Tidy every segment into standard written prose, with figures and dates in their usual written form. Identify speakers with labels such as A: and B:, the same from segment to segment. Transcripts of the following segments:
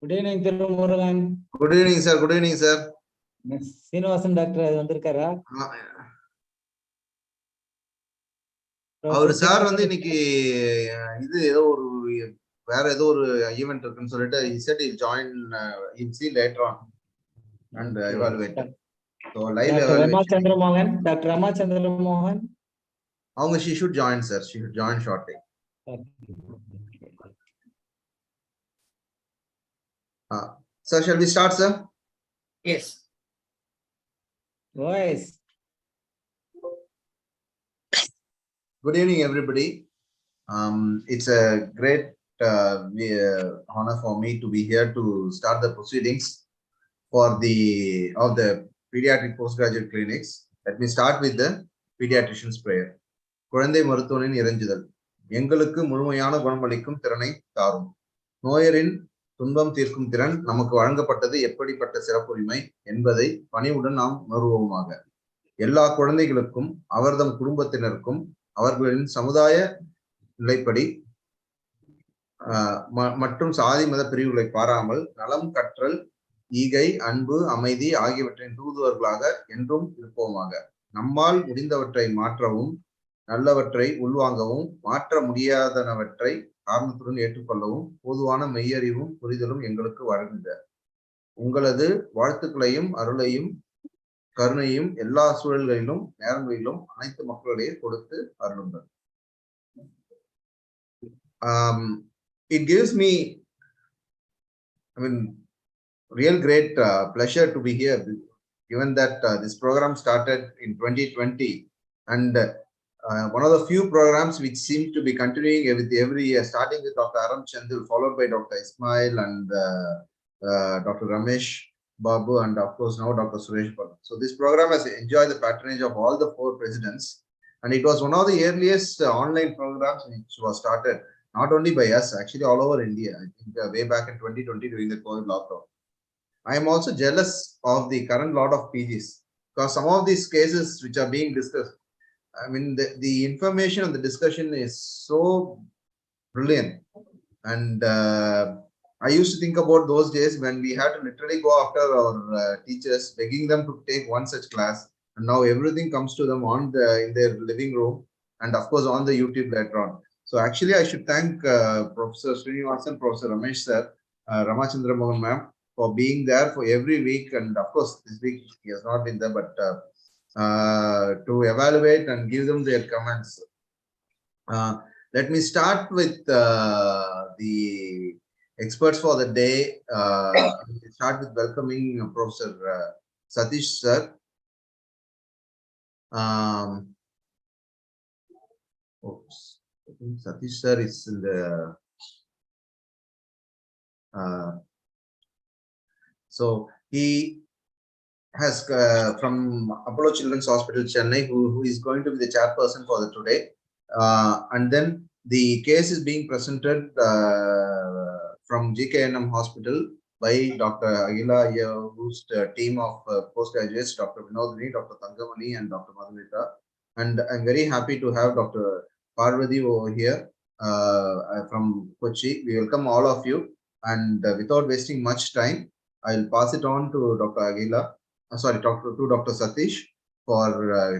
A: Good evening, Thirumurugan.
B: Good evening, sir. Good evening, sir.
A: Srinivasan doctor வந்திருக்காரா?
B: அவர் sir வந்து இன்னைக்கு இது ஏதோ ஒரு வேற ஏதோ ஒரு ஈவென்ட் இருக்குன்னு சொல்லிட்டு he said he'll join he'll see later on and evaluate. So live evaluation.
A: Dr. Rama Chandra Mohan.
B: அவங்க she should join, sir. She should join shortly. Sir, shall we start, sir?
C: Yes.
A: Voice.
B: Good evening, everybody. It's a great honor for me to be here to start the proceedings for the pediatric postgraduate clinics. Let me start with the pediatrician's prayer. குழந்தை மருத்துவனின் இறைஞ்சுதல். எங்களுக்கு முழுமையான குணமளிக்கும் திறனை தாரும். நோயரின் துன்பம் தீர்க்கும் திறன் நமக்கு வழங்கப்பட்டது எப்படிப்பட்ட சிறப்புரிமை என்பதை பணிவுடன் நாம் உணர்வோமாக. எல்லா குழந்தைகளுக்கும் அவர்தம் குடும்பத்தினருக்கும் அவர்களின் சமுதாய நிலைப்படி மற்றும் சாதி மத பிரிவுகளை பாராமல் நலம், கற்றல், ஈகை, அன்பு, அமைதி ஆகியவற்றின் தூதுவர்களாக என்றும் இருப்போமாக. நம்மால் முடிந்தவற்றை மாற்றவும் நல்லவற்றை உள்வாங்கவும் மாற்ற முடியாதனவற்றை காரணத்துடன் ஏற்றுக்கொள்ளவும் பொதுவான மெய்யறிவும் புரிதலும் எங்களுக்கு வழங்குக. உங்களது வாழ்த்துக்களையும் அருளையும் கருணையும் எல்லா சூழல்களிலும் நேரங்களிலும் அனைத்து மக்களிடையே கொடுத்து அருளுங்கள். It gives me, real great pleasure to be here, given that this program started in 2020 and one of the few programs which seem to be continuing with every year, starting with Dr. Aram Chandil, followed by Dr. Ismail and Dr. Ramesh Babu, and of course now Dr. Suresh Babu. So this program has enjoyed the patronage of all the 4 presidents, and it was one of the earliest online programs which was started not only by us, actually all over India. I think way back in 2020 during the COVID lockdown. I am also jealous of the current lot of PGs, because some of these cases which are being discussed, the information and the discussion is so brilliant. And I used to think about those days when we had to literally go after our teachers, begging them to take one such class. And now everything comes to them in their living room, and of course on the YouTube later on. So actually I should thank Professor Srinivasan, Professor Ramesh sir, Ramachandra Mohan ma'am for being there for every week. And of course this week he has not been there, but to evaluate and give them their comments. Let me start with the experts for the day. We'll start with welcoming Professor Satish sir. I think Satish sir is in the so he has from Apollo Children's Hospital, Chennai, who is going to be the chairperson for the today. And then the case is being presented from GKNM Hospital by Dr. Aguila, who's the team of postgraduates, Dr. Vinodini, Dr. Tangamani, and Dr. Madhumita. And I'm very happy to have Dr. Parvati over here from Kochi. We welcome all of you. And without wasting much time, I'll pass it on to Dr. Aguila. To Dr. Satish for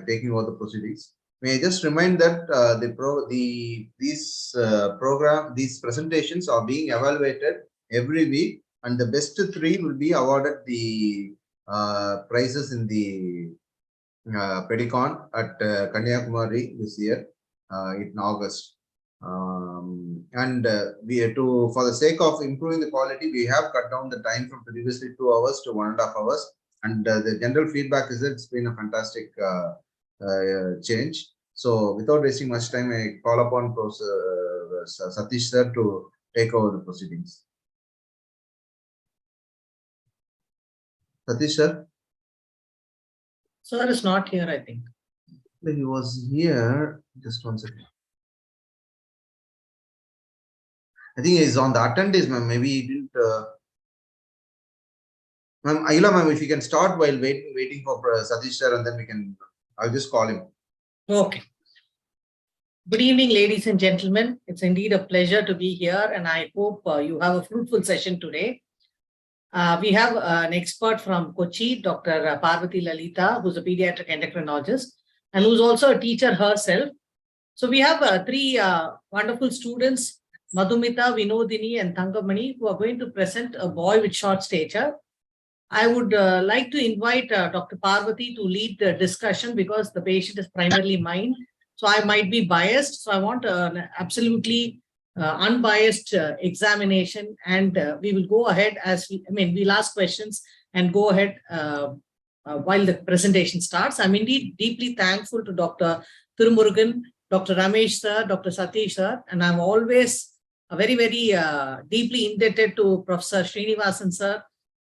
B: taking over the proceedings. May I just remind that these presentations are being evaluated every week, and the best 3 will be awarded the prizes in the Pedicon at Kanyakumari this year in August. And for the sake of improving the quality, we have cut down the time from previously 2 hours to 1.5 hours. And the general feedback is that it's been a fantastic change. So without wasting much time, I call upon Professor Satish sir to take over the proceedings. Satish sir?
C: Sir is not here, I think.
B: He was here. Just one second. I think he's on the attendees, ma'am. Maybe he didn't. Ma'am, Ayula ma'am, if you can start while waiting for Satish sir, and then I'll just call him.
C: Okay. Good evening, ladies and gentlemen. It's indeed a pleasure to be here, and I hope you have a fruitful session today. We have an expert from Kochi, Dr. Parvati Lalita, who's a pediatric endocrinologist and who's also a teacher herself. So we have three wonderful students, Madhumita, Vinodini, and Thangamani, who are going to present a boy with short stature. I would like to invite Dr. Parvati to lead the discussion because the patient is primarily mine. So I might be biased. So I want an absolutely unbiased examination, and we will go ahead we'll ask questions and go ahead while the presentation starts. I'm indeed deeply thankful to Dr. Thirumurugan, Dr. Ramesh sir, Dr. Satish sir, and I'm always very, very deeply indebted to Professor Srinivasan sir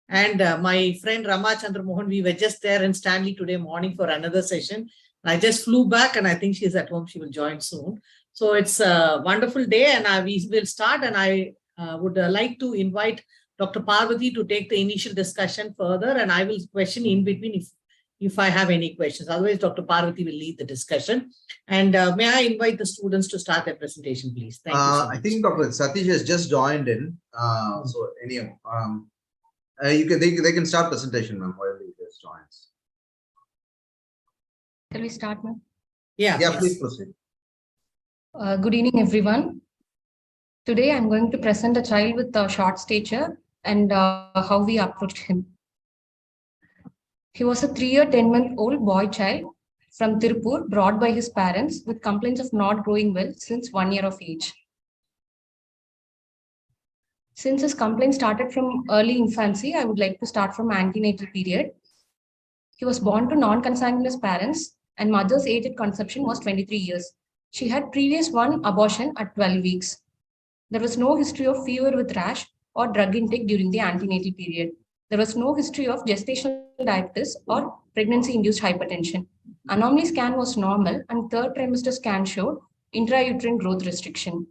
C: and my friend Rama Chandra Mohan. We were just there in Stanley today morning for another session. I just flew back and I think she's at home. She will join soon. So it's a wonderful day and we will start, and I would like to invite Dr. Parvati to take the initial discussion further, and I will question in between if I have any questions. Otherwise, Dr. Parvati will lead the discussion. And may I invite the students to start their presentation, please? Thank you so much.
B: I think Dr. Satish has just joined in. So anyhow, they can start presentation, ma'am, while he just joins.
D: Shall we start, ma'am?
B: Yeah, please proceed.
D: Good evening, everyone. Today, I'm going to present a child with a short stature and how we approached him. He was a 3-year, 10-month-old boy child from Tirupur, brought by his parents with complaints of not growing well since 1 year of age. Since his complaint started from early infancy, I would like to start from antenatal period. He was born to non-consanguineous parents, and mother's age at conception was 23 years. She had previous one abortion at 12 weeks. There was no history of fever with rash or drug intake during the antenatal period. There was no history of gestational diabetes or pregnancy-induced hypertension. Anomaly scan was normal, and third trimester scan showed intrauterine growth restriction.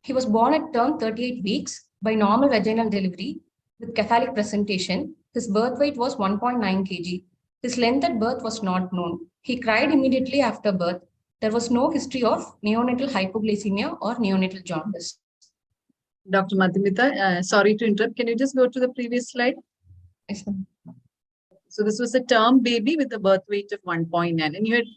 D: He was born at term 38 weeks by normal vaginal delivery with cephalic presentation. His birth weight was 1.9 kg. His length at birth was not known. He cried immediately after birth. There was no history of neonatal hypoglycemia or neonatal jaundice.
C: Dr. Madhumita, sorry to interrupt. Can you just go to the previous slide?
D: Yes, ma'am.
C: So this was a term baby with a birth weight of 1.9. And you had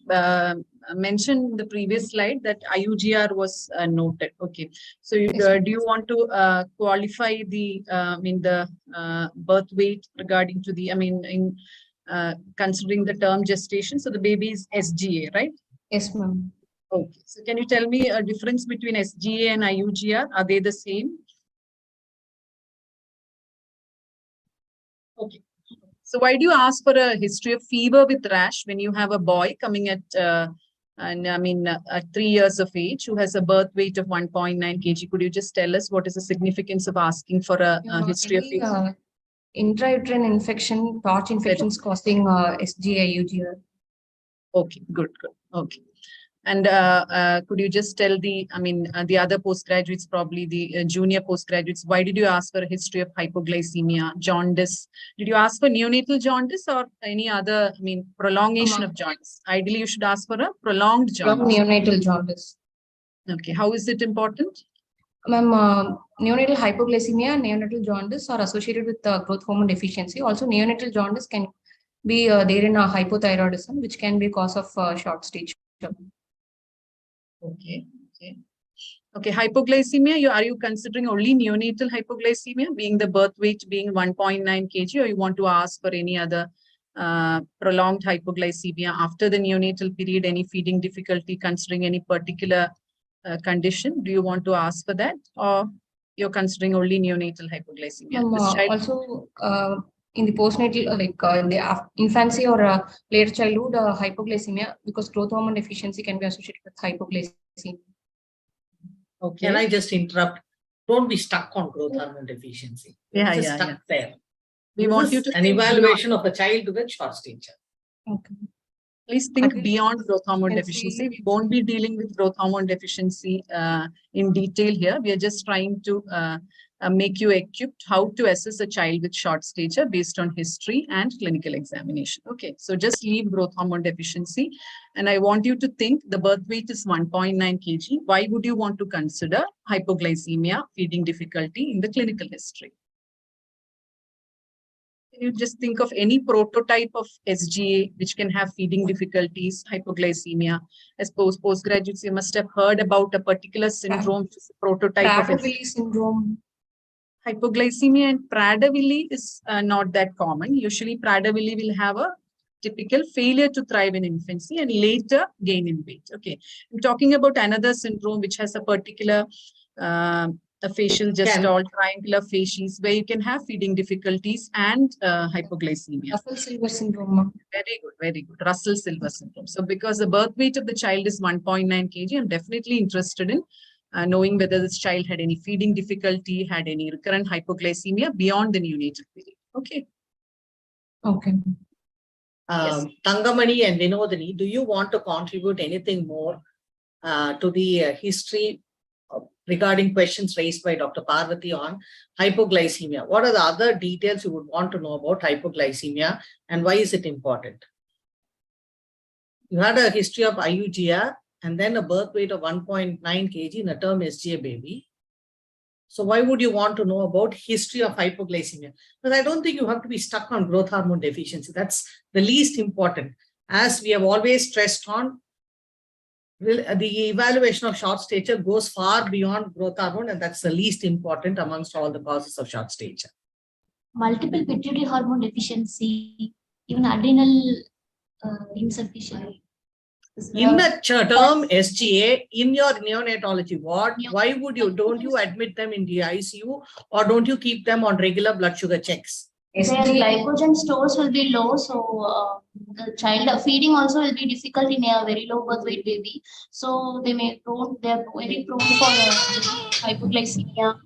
C: mentioned in the previous slide that IUGR was noted. Okay. So you, do you want to qualify the birth weight regarding to the, in considering the term gestation? So the baby is SGA, right?
D: Yes, ma'am.
C: Okay. So can you tell me a difference between SGA and IUGR? Are they the same? Okay. So why do you ask for a history of fever with rash when you have a boy coming at 3 years of age who has a birth weight of 1.9 kg? Could you just tell us what is the significance of asking for a history of fever?
D: Intrauterine infection, torch infections causing SGA, IUGR.
C: Okay, good. Okay. And could you just tell the other postgraduates, probably the junior postgraduates, why did you ask for a history of hypoglycemia, jaundice? Did you ask for neonatal jaundice or any other, prolongation of jaundice? Ideally, you should ask for a prolonged jaundice.
D: Neonatal jaundice.
C: Okay, how is it important?
D: Ma'am, neonatal hypoglycemia and neonatal jaundice are associated with growth hormone deficiency. Also, neonatal jaundice can be there in hypothyroidism, which can be a cause of short stature.
C: Okay. Hypoglycemia, are you considering only neonatal hypoglycemia, being the birth weight being 1.9 kg, or you want to ask for any other prolonged hypoglycemia after the neonatal period, any feeding difficulty, considering any particular condition? Do you want to ask for that, or you're considering only neonatal hypoglycemia?
D: Also, in the postnatal, in the infancy or later childhood, hypoglycemia, because growth hormone deficiency can be associated with hypoglycemia.
C: Okay. Can I just interrupt? Don't be stuck on growth hormone deficiency. Just stuck there. We want you to an evaluation of a child with short stature.
D: Okay.
C: Please think beyond growth hormone deficiency. We won't be dealing with growth hormone deficiency in detail here. We are just trying to
E: make you equipped how to assess a child with short stature based on history and clinical examination. Okay, so just leave growth hormone deficiency. And I want you to think the birth weight is 1.9 kg. Why would you want to consider hypoglycemia, feeding difficulty in the clinical history? Can you just think of any prototype of SGA which can have feeding difficulties, hypoglycemia? I suppose postgraduates, you must have heard about a particular syndrome, which is a prototype of
D: Prader-Willi syndrome.
E: hypoglycemia, and Prader-Willi is not that common. Usually Prader-Willi will have a typical failure to thrive in infancy and later gain in weight. Okay, I'm talking about another syndrome which has a particular a facial gestalt, triangular facies, where you can have feeding difficulties and hypoglycemia.
D: Russell-Silver syndrome.
E: Very good, very good. Russell-Silver syndrome. So because the birth weight of the child is 1.9 kg, I'm definitely interested in knowing whether this child had any feeding difficulty, had any recurrent hypoglycemia beyond the neonatal period. Okay.
D: Okay.
E: Yes.
C: Tangamani and Vinodini, do you want to contribute anything more to the history regarding questions raised by Dr. Parvati on hypoglycemia? What are the other details you would want to know about hypoglycemia and why is it important? You had a history of IUGR and then a birth weight of 1.9 kg in a term SGA baby. So why would you want to know about history of hypoglycemia? Because I don't think you have to be stuck on growth hormone deficiency. That's the least important. As we have always stressed on, the evaluation of short stature goes far beyond growth hormone, and that's the least important amongst all the causes of short stature.
F: Multiple pituitary hormone deficiency, even adrenal insufficiency.
C: In the term SGA, in your neonatology ward, why would you, don't you admit them in the ICU or don't you keep them on regular blood sugar checks?
F: Their glycogen stores will be low, so the child feeding also will be difficult in a very low birth weight baby. So they are very prone for hypoglycemia,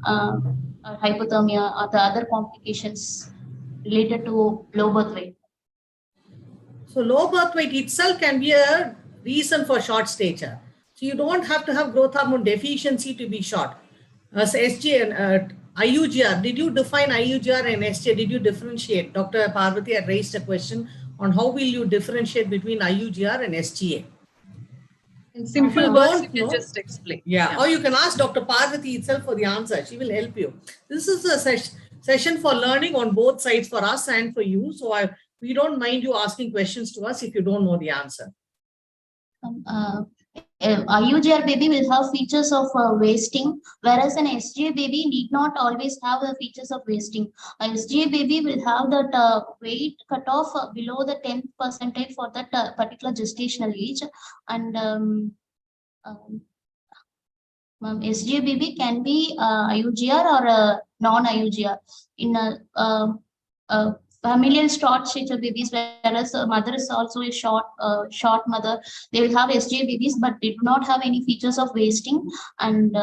F: hypothermia, or the other complications related to low birth weight.
C: So low birth weight itself can be a reason for short stature. So you don't have to have growth hormone deficiency to be short. As SGA and IUGR, did you define IUGR and SGA? Did you differentiate? Dr. Parvati had raised a question on how will you differentiate between IUGR and SGA?
E: In simple words, you can just explain.
C: Yeah, or you can ask Dr. Parvati itself for the answer. She will help you. This is a session for learning on both sides for us and for you. So we don't mind you asking questions to us if you don't know the answer.
F: IUGR baby will have features of wasting, whereas an SGA baby need not always have the features of wasting. A SGA baby will have that weight cutoff below the 10th percentile for that particular gestational age, and SGA baby can be IUGR or non-IUGR. In a familial short stature babies, whereas a mother is also a short mother, they will have SGA babies, but they do not have any features of wasting. And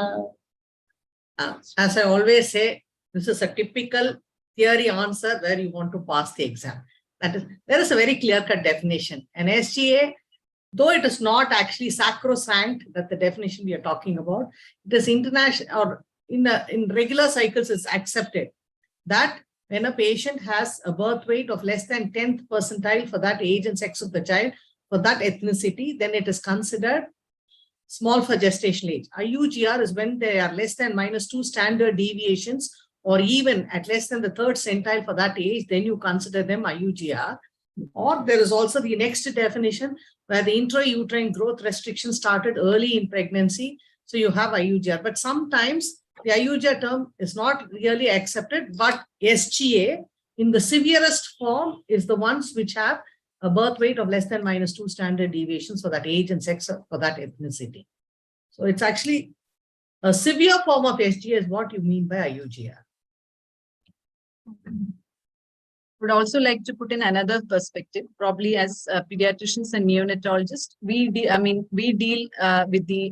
C: as I always say, this is a typical theory answer where you want to pass the exam. That is, there is a very clear-cut definition. An SGA, though it is not actually sacrosanct, that the definition we are talking about, it is international or in regular cycles is accepted that when a patient has a birth weight of less than 10th percentile for that age and sex of the child, for that ethnicity, then it is considered small for gestational age. IUGR is when they are less than -2 standard deviations or even at less than the 3rd centile for that age, then you consider them IUGR. Or there is also the next definition where the intrauterine growth restriction started early in pregnancy. So you have IUGR, but sometimes the IUGR term is not really accepted, but SGA in the severest form is the ones which have a birth weight of less than -2 standard deviations for that age and sex for that ethnicity. So it's actually a severe form of SGA is what you mean by IUGR.
E: Would also like to put in another perspective, probably as pediatricians and neonatologists, we deal with the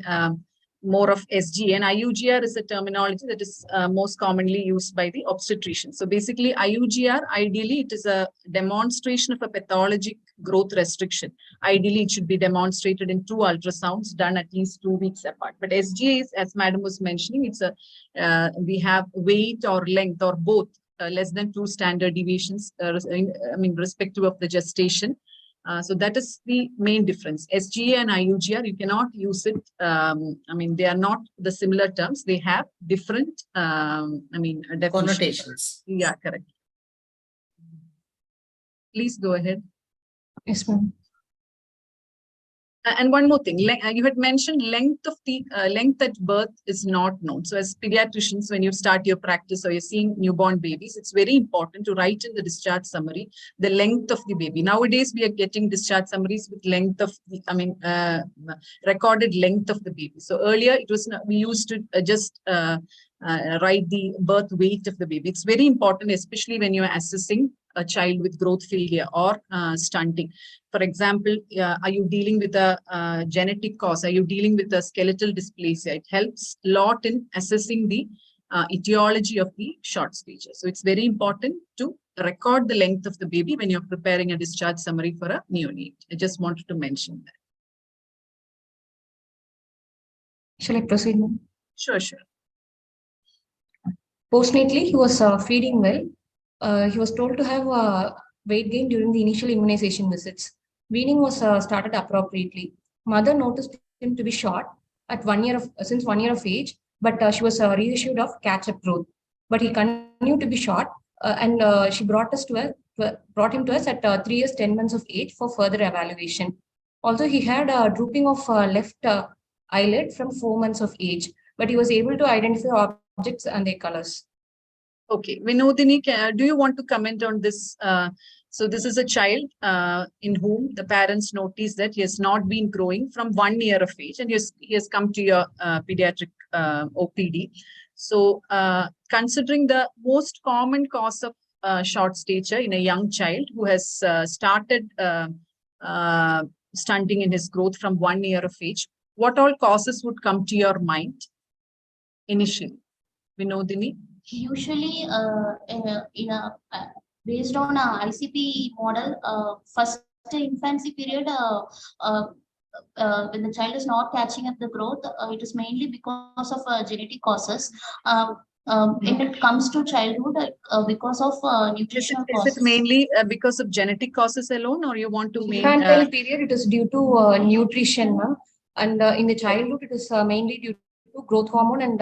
E: more of SGA, and IUGR is a terminology that is most commonly used by the obstetrician. So basically IUGR, ideally it is a demonstration of a pathologic growth restriction. Ideally, it should be demonstrated in 2 ultrasounds done at least 2 weeks apart. But SGA is, as Madam was mentioning, it's a we have weight or length or both less than 2 standard deviations. Respective of the gestation. So that is the main difference. SGA and IUGR, you cannot use it. They are not the similar terms. They have different, definitions.
C: Connotations.
E: Yeah, correct. Please go ahead.
D: Yes, ma'am.
E: And one more thing, you had mentioned length at birth is not known. So as pediatricians, when you start your practice or you're seeing newborn babies, it's very important to write in the discharge summary the length of the baby. Nowadays, we are getting discharge summaries with length of the, recorded length of the baby. So earlier, it was we used to just write the birth weight of the baby. It's very important, especially when you're assessing a child with growth failure or stunting. For example, are you dealing with a genetic cause? Are you dealing with a skeletal dysplasia? It helps a lot in assessing the etiology of the short stature. So it's very important to record the length of the baby when you're preparing a discharge summary for a neonate. I just wanted to mention that.
D: Shall I proceed, ma'am?
E: Sure, sure.
D: Postnatally, he was feeding well. He was told to have weight gain during the initial immunization visits. Weaning was started appropriately. Mother noticed him to be short at since 1 year of age, but she was reassured of catch-up growth. But he continued to be short, and she brought him to us at 3 years, 10 months of age for further evaluation. Also, he had a drooping of left eyelid from 4 months of age, but he was able to identify objects and their colors.
E: Okay, Vinodini, do you want to comment on this? So this is a child in whom the parents notice that he has not been growing from 1 year of age, and he has come to your pediatric OPD. So considering the most common cause of short stature in a young child who has started stunting in his growth from 1 year of age, what all causes would come to your mind initially? Vinodini?
F: Usually, based on a ICP model, first infancy period, when the child is not catching up the growth, it is mainly because of genetic causes. When it comes to childhood, because of nutritional causes.
E: Is it mainly because of genetic causes alone, or you want to make?
D: Infantile period, it is due to nutrition, ma'am. And in the childhood, it is mainly due to growth hormone and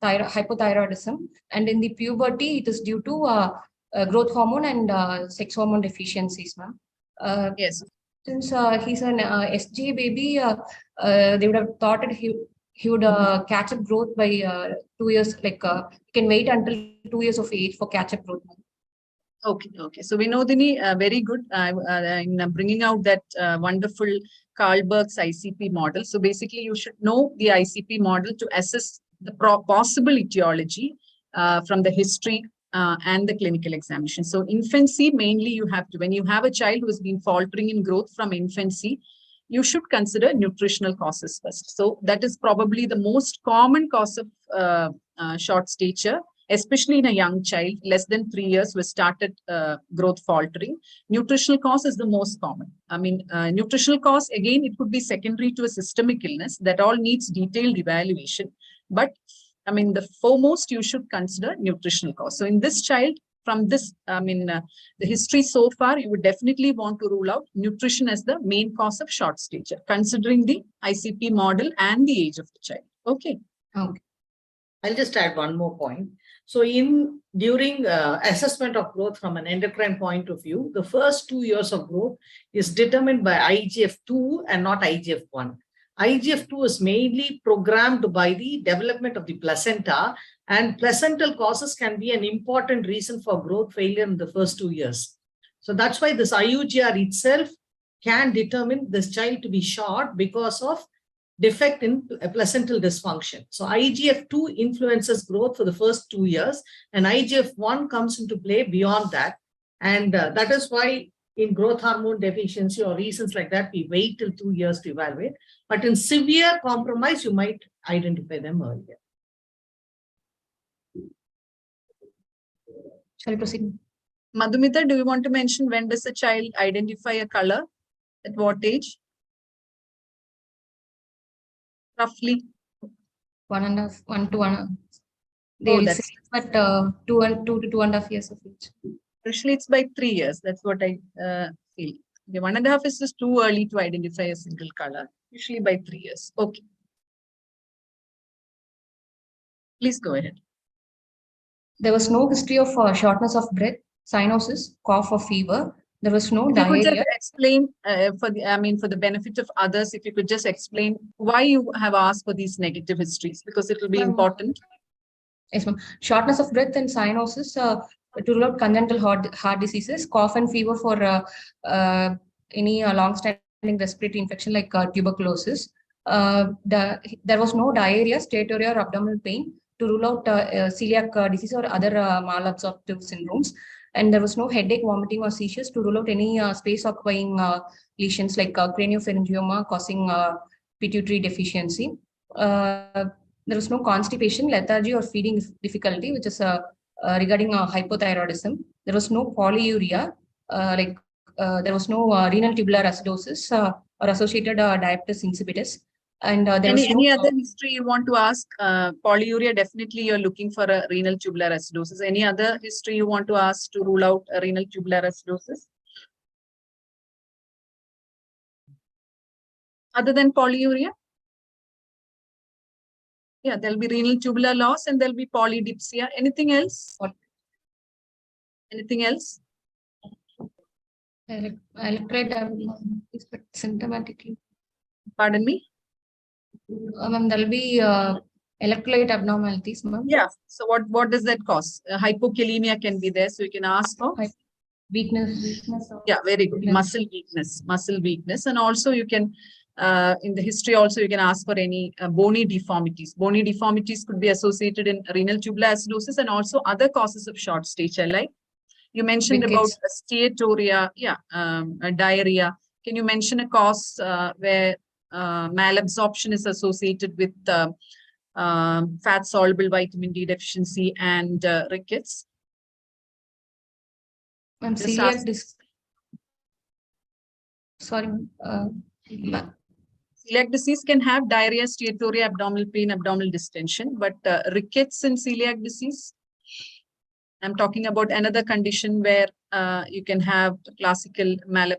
D: hypothyroidism. And in the puberty, it is due to growth hormone and sex hormone deficiencies, ma'am.
E: Yes.
D: Since he's an SG baby, they would have thought that he would catch up growth by 2 years, he can wait until 2 years of age for catch up growth.
E: Okay, okay. So Vinodini, very good in bringing out that wonderful Karlberg's ICP model. So basically, you should know the ICP model to assess the possible etiology from the history and the clinical examination. So infancy, mainly you have to, when you have a child who has been faltering in growth from infancy, you should consider nutritional causes first. So that is probably the most common cause of short stature, especially in a young child, less than 3 years, who started growth faltering. Nutritional cause is the most common. Nutritional cause, again, it could be secondary to a systemic illness that all needs detailed evaluation. But the foremost, you should consider nutritional cause. So in this child, from this, the history so far, you would definitely want to rule out nutrition as the main cause of short stature, considering the ICP model and the age of the child. Okay.
D: Okay.
C: I'll just add one more point. So during assessment of growth from an endocrine point of view, the first 2 years of growth is determined by IGF-2 and not IGF-1. IGF-2 is mainly programmed by the development of the placenta, and placental causes can be an important reason for growth failure in the first 2 years. So that's why this IUGR itself can determine this child to be short because of defect in a placental dysfunction. So IGF-2 influences growth for the first 2 years, and IGF-1 comes into play beyond that. And that is why in growth hormone deficiency or reasons like that, we wait till 2 years to evaluate. But in severe compromise, you might identify them earlier.
D: Shall I proceed?
E: Madhumita, do you want to mention when does a child identify a color? At what age? Roughly.
D: 1.5, 1 to 1. They
E: Oh,
D: will
E: that's
D: say, but 2 to 2.5 years of age.
E: usually it's by 3 years. That's what I feel. The 1.5 is just too early to identify a single color. Usually by 3 years. Okay. Please go ahead.
D: There was no history of shortness of breath, cyanosis, cough, or fever. There was no
E: If you could just
D: diarrhea.
E: explain for the benefit of others, if you could just explain why you have asked for these negative histories, because it will be important.
D: Yes, ma'am. Shortness of breath and cyanosis to rule out congenital heart diseases, cough and fever for any long-standing respiratory infection like tuberculosis. There was no diarrhea, steatorrhea, or abdominal pain to rule out celiac disease or other malabsorptive syndromes. And there was no headache, vomiting, or seizures to rule out any space-occupying lesions like craniopharyngioma causing pituitary deficiency. There was no constipation, lethargy, or feeding difficulty, which is regarding hypothyroidism. There was no polyuria, there was no renal tubular acidosis or associated diabetes insipidus. And there was
E: any other history you want to ask? Polyuria, definitely you're looking for a renal tubular acidosis. Any other history you want to ask to rule out a renal tubular acidosis? Other than polyuria? Yeah, there'll be renal tubular loss and there'll be polydipsia. Anything else? Anything else?
D: Electrolyte abnormalities, but symptomatically.
E: Pardon me?
D: Ma'am, there'll be electrolyte abnormalities, ma'am.
E: Yeah. So what does that cause? Hypokalemia can be there. So you can ask for
D: Weakness.
E: yeah, very good. Muscle weakness. And also you can, in the history also, you can ask for any bony deformities. Bony deformities could be associated in renal tubular acidosis and also other causes of short stature, like you mentioned about steatorrhea, diarrhea. Can you mention a cause where malabsorption is associated with fat soluble vitamin D deficiency and rickets?
D: Ma'am, celiac disease. Sorry,
E: celiac disease can have diarrhea, steatorrhea, abdominal pain, abdominal distension, but rickets in celiac disease, I'm talking about another condition where you can have classical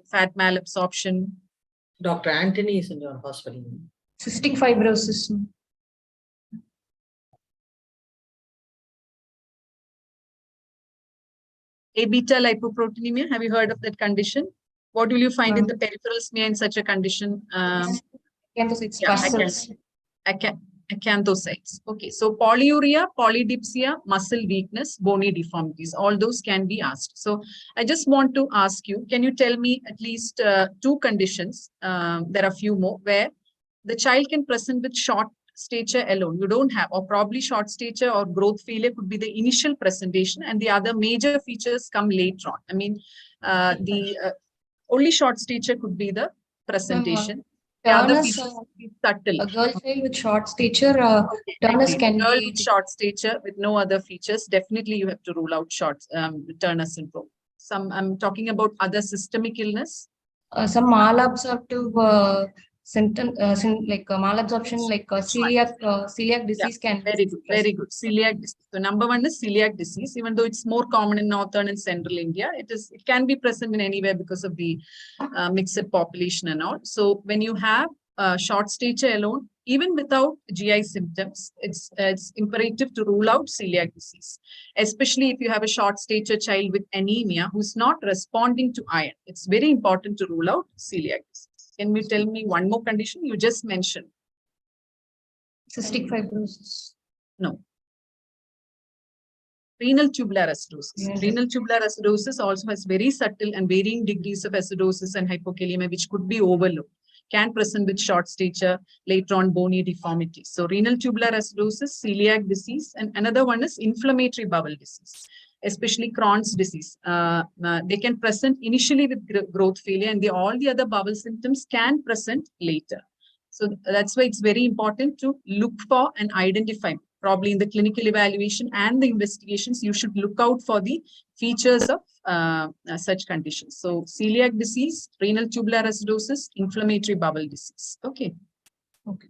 E: fat malabsorption.
C: Dr. Anthony is in your hospital.
D: Cystic fibrosis.
E: A-beta lipoproteinemia, have you heard of that condition? What will you find in the peripheral smear in such a condition? Acanthocytes. Okay, so polyuria, polydipsia, muscle weakness, bony deformities, all those can be asked. So I just want to ask you, can you tell me at least 2 conditions, there are a few more, where the child can present with short stature alone, you don't have, or probably short stature or growth failure could be the initial presentation and the other major features come later on. I mean, only short stature could be the presentation. The other features be subtle.
D: A girl child with short stature, Turner's can
E: girl
D: be
E: with short stature with no other features. Definitely, you have to rule out Turner syndrome. I'm talking about other systemic illness.
D: Some malabsorptive symptom, like malabsorption, like celiac disease can.
E: Very good, very good. Celiac disease. So number 1 is celiac disease. Even though it's more common in northern and central India, it can be present in anywhere because of the mixed population and all. So when you have short stature alone, even without GI symptoms, it's imperative to rule out celiac disease, especially if you have a short stature child with anemia who's not responding to iron. It's very important to rule out celiac disease. Can you tell me one more condition you just mentioned?
D: Cystic fibrosis.
E: No. Renal tubular acidosis. Renal tubular acidosis also has very subtle and varying degrees of acidosis and hypokalemia, which could be overlooked. Can present with short stature, later on bony deformities. So renal tubular acidosis, celiac disease, and another one is inflammatory bowel disease, especially Crohn's disease. They can present initially with growth failure, and all the other bowel symptoms can present later. So that's why it's very important to look for and identify. probably in the clinical evaluation and the investigations, you should look out for the features of such conditions. So celiac disease, renal tubular acidosis, inflammatory bowel disease. Okay.
D: Okay.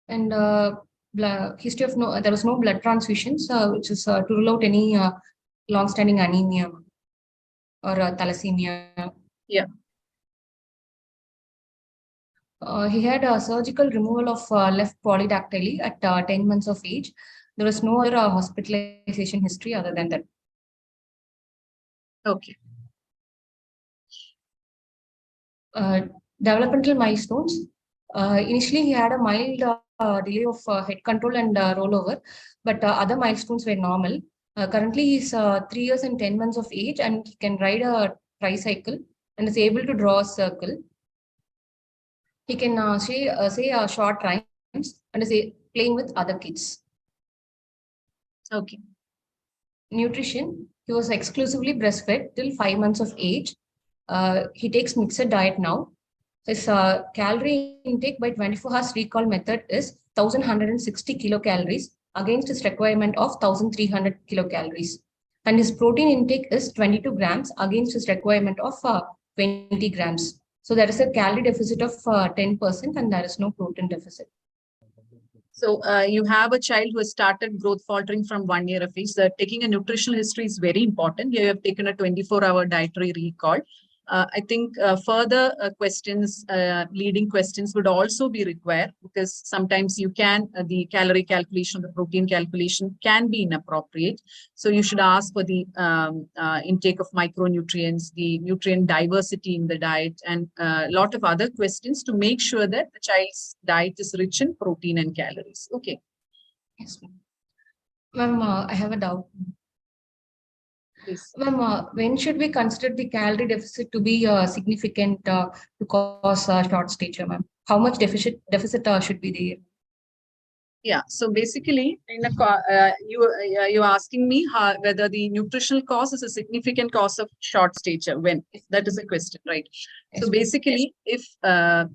D: And history of there was no blood transfusions, which is to rule out any long-standing anemia or thalassemia.
E: Yeah.
D: He had a surgical removal of left polydactyly at 10 months of age. There was no other hospitalization history other than that.
E: Okay.
D: Developmental milestones. Initially, he had a mild delay of head control and rollover, but other milestones were normal. Currently, he's 3 years and 10 months of age, and he can ride a tricycle and is able to draw a circle. He can say short rhymes and is playing with other kids.
E: Okay.
D: Nutrition. He was exclusively breastfed till 5 months of age. He takes mixed diet now. His calorie intake by 24 hours recall method is 1160 kilocalories against his requirement of 1300 kilocalories. And his protein intake is 22 grams against his requirement of 20 grams. So there is a calorie deficit of 10% and there is no protein deficit.
E: So you have a child who has started growth faltering from 1 year of age. So taking a nutritional history is very important. Here you have taken a 24-hour dietary recall. I think further questions, leading questions would also be required, because sometimes you can, the calorie calculation, the protein calculation can be inappropriate. So you should ask for the intake of micronutrients, the nutrient diversity in the diet, and a lot of other questions to make sure that the child's diet is rich in protein and calories. Okay.
D: Yes, ma'am. I have a doubt. Ma'am, when should we consider the calorie deficit to be significant to cause short stature, ma'am? How much deficit should be there?
E: Yeah, so basically, in a you're asking me whether the nutritional cause is a significant cause of short stature. When that is a question, right?
D: Yes.
E: So basically, if the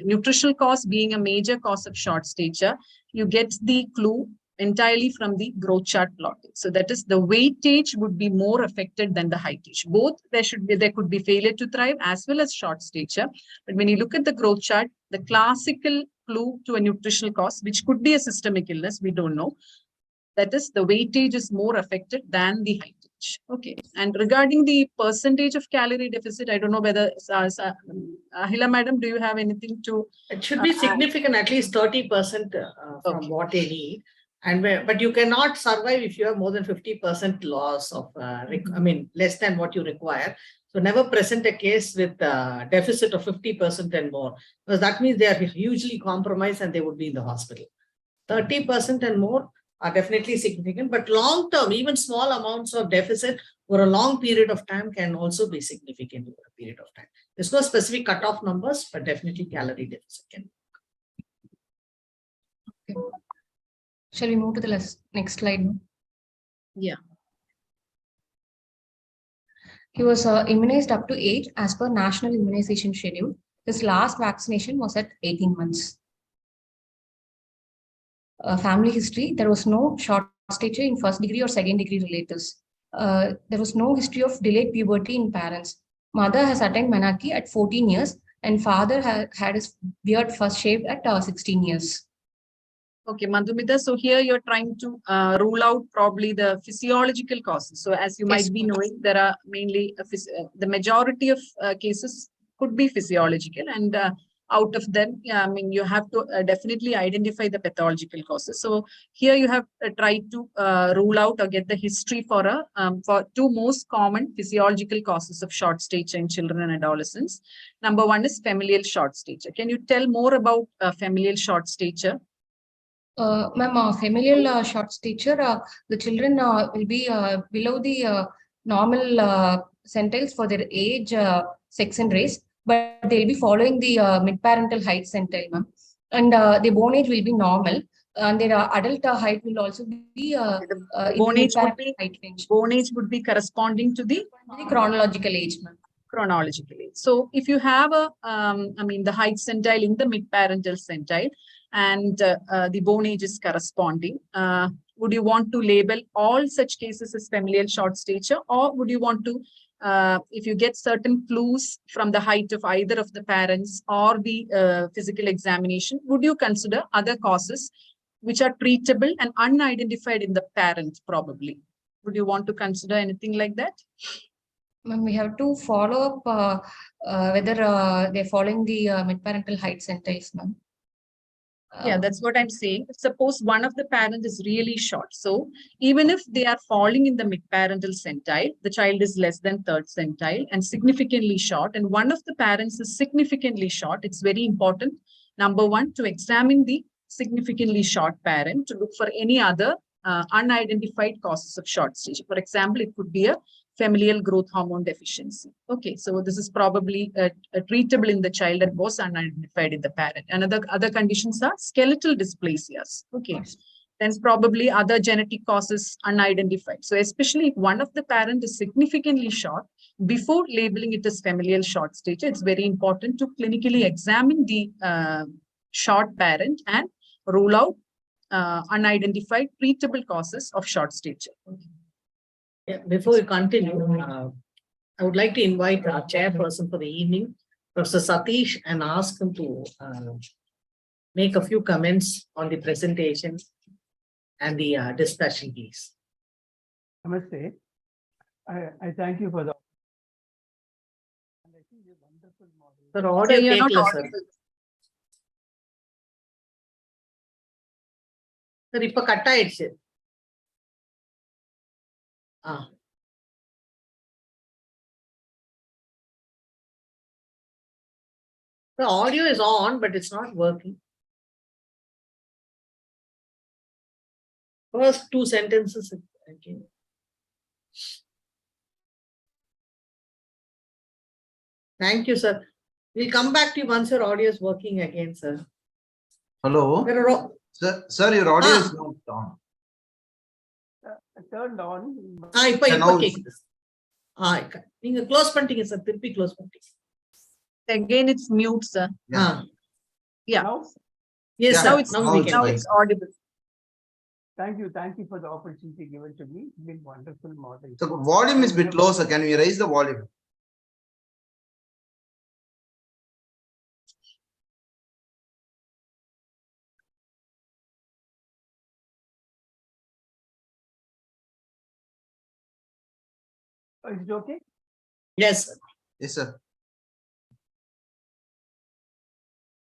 E: nutritional cause being a major cause of short stature, you get the clue entirely from the growth chart plotting. So that is, the weightage would be more affected than the heightage. Both there could be failure to thrive as well as short stature. But when you look at the growth chart, the classical clue to a nutritional cause, which could be a systemic illness, we don't know. That is, the weightage is more affected than the heightage. Okay. And regarding the percentage of calorie deficit, I don't know whether Ahila madam, do you have anything to?
C: It should be significant, at least 30% from what they need. And but you cannot survive if you have more than 50% loss of, less than what you require. So never present a case with a deficit of 50% and more, because that means they are hugely compromised and they would be in the hospital. 30% and more are definitely significant, but long term, even small amounts of deficit for a long period of time can also be significant over a period of time. There's no specific cutoff numbers, but definitely calorie deficit can.
D: Okay. Shall we move to the next slide?
E: Yeah.
D: He was immunized up to age as per national immunization schedule. His last vaccination was at 18 months. Family history, there was no short stature in first degree or second degree relatives. There was no history of delayed puberty in parents. Mother has attained menarche at 14 years and father had his beard first shaved at 16 years.
E: Okay, Madhumita, so here you're trying to rule out probably the physiological causes. So as you might be knowing, there are mainly, the majority of cases could be physiological, and out of them, you have to definitely identify the pathological causes. So here you have tried to rule out or get the history for two most common physiological causes of short stature in children and adolescents. Number one is familial short stature. Can you tell more about familial short stature?
D: Ma'am, familial short stature, the children will be below the normal centiles for their age, sex and race, but they'll be following the mid-parental height centile, ma'am. And the bone age will be normal, and their adult height will also be
E: bone age would be
D: height range.
E: Bone age would be corresponding to the
D: chronological age, ma'am.
E: chronologically. So if you have a, the height centile in the mid-parental centile and the bone age is corresponding, would you want to label all such cases as familial short stature, or would you want to, if you get certain clues from the height of either of the parents or the physical examination, would you consider other causes which are treatable and unidentified in the parent probably? Would you want to consider anything like that?
D: Ma'am, we have to follow up whether they're following the mid-parental height centiles, ma'am.
E: Yeah, that's what I'm saying. Suppose one of the parents is really short. So even if they are falling in the mid-parental centile, the child is less than third centile and significantly short, and one of the parents is significantly short, it's very important, number one, to examine the significantly short parent to look for any other unidentified causes of short stature. For example, it could be a familial growth hormone deficiency. Okay, so this is probably treatable in the child that was unidentified in the parent. And other conditions are skeletal dysplasias. Okay, then probably other genetic causes unidentified. So especially if one of the parent is significantly short, before labeling it as familial short stature, it's very important to clinically examine the short parent and rule out unidentified treatable causes of short stature. Okay.
C: Yeah, before we continue, I would like to invite our chairperson for the evening, Professor Satish, and ask him to make a few comments on the presentation and the discussion, please.
G: Namaste. I thank you for the.
C: Sir, audio
E: you're not
C: கேட்கல, sir.
E: audible.
C: Sir, இப்ப cut ஆயிடுச்சு. The audio is on, but it's not working. First two sentences. Okay. Thank you, sir. We'll come back to you once your audio is working again, sir.
B: Hello. Sir, your audio is not on.
G: Turned on.
C: இப்ப கேக்குது. நீங்க close பண்ணிட்டீங்க sir, திருப்பி close பண்ணிட்டீங்க.
E: Again, it's mute, sir. Yeah.
G: Now?
C: Yes,
B: Yeah,
C: sir.
E: Now it's audible.
G: Thank you for the opportunity given to me. It's been wonderful model.
B: So volume is a bit closer. Can we raise the volume?
G: Is it okay?
C: Yes, sir.
B: Yes, sir.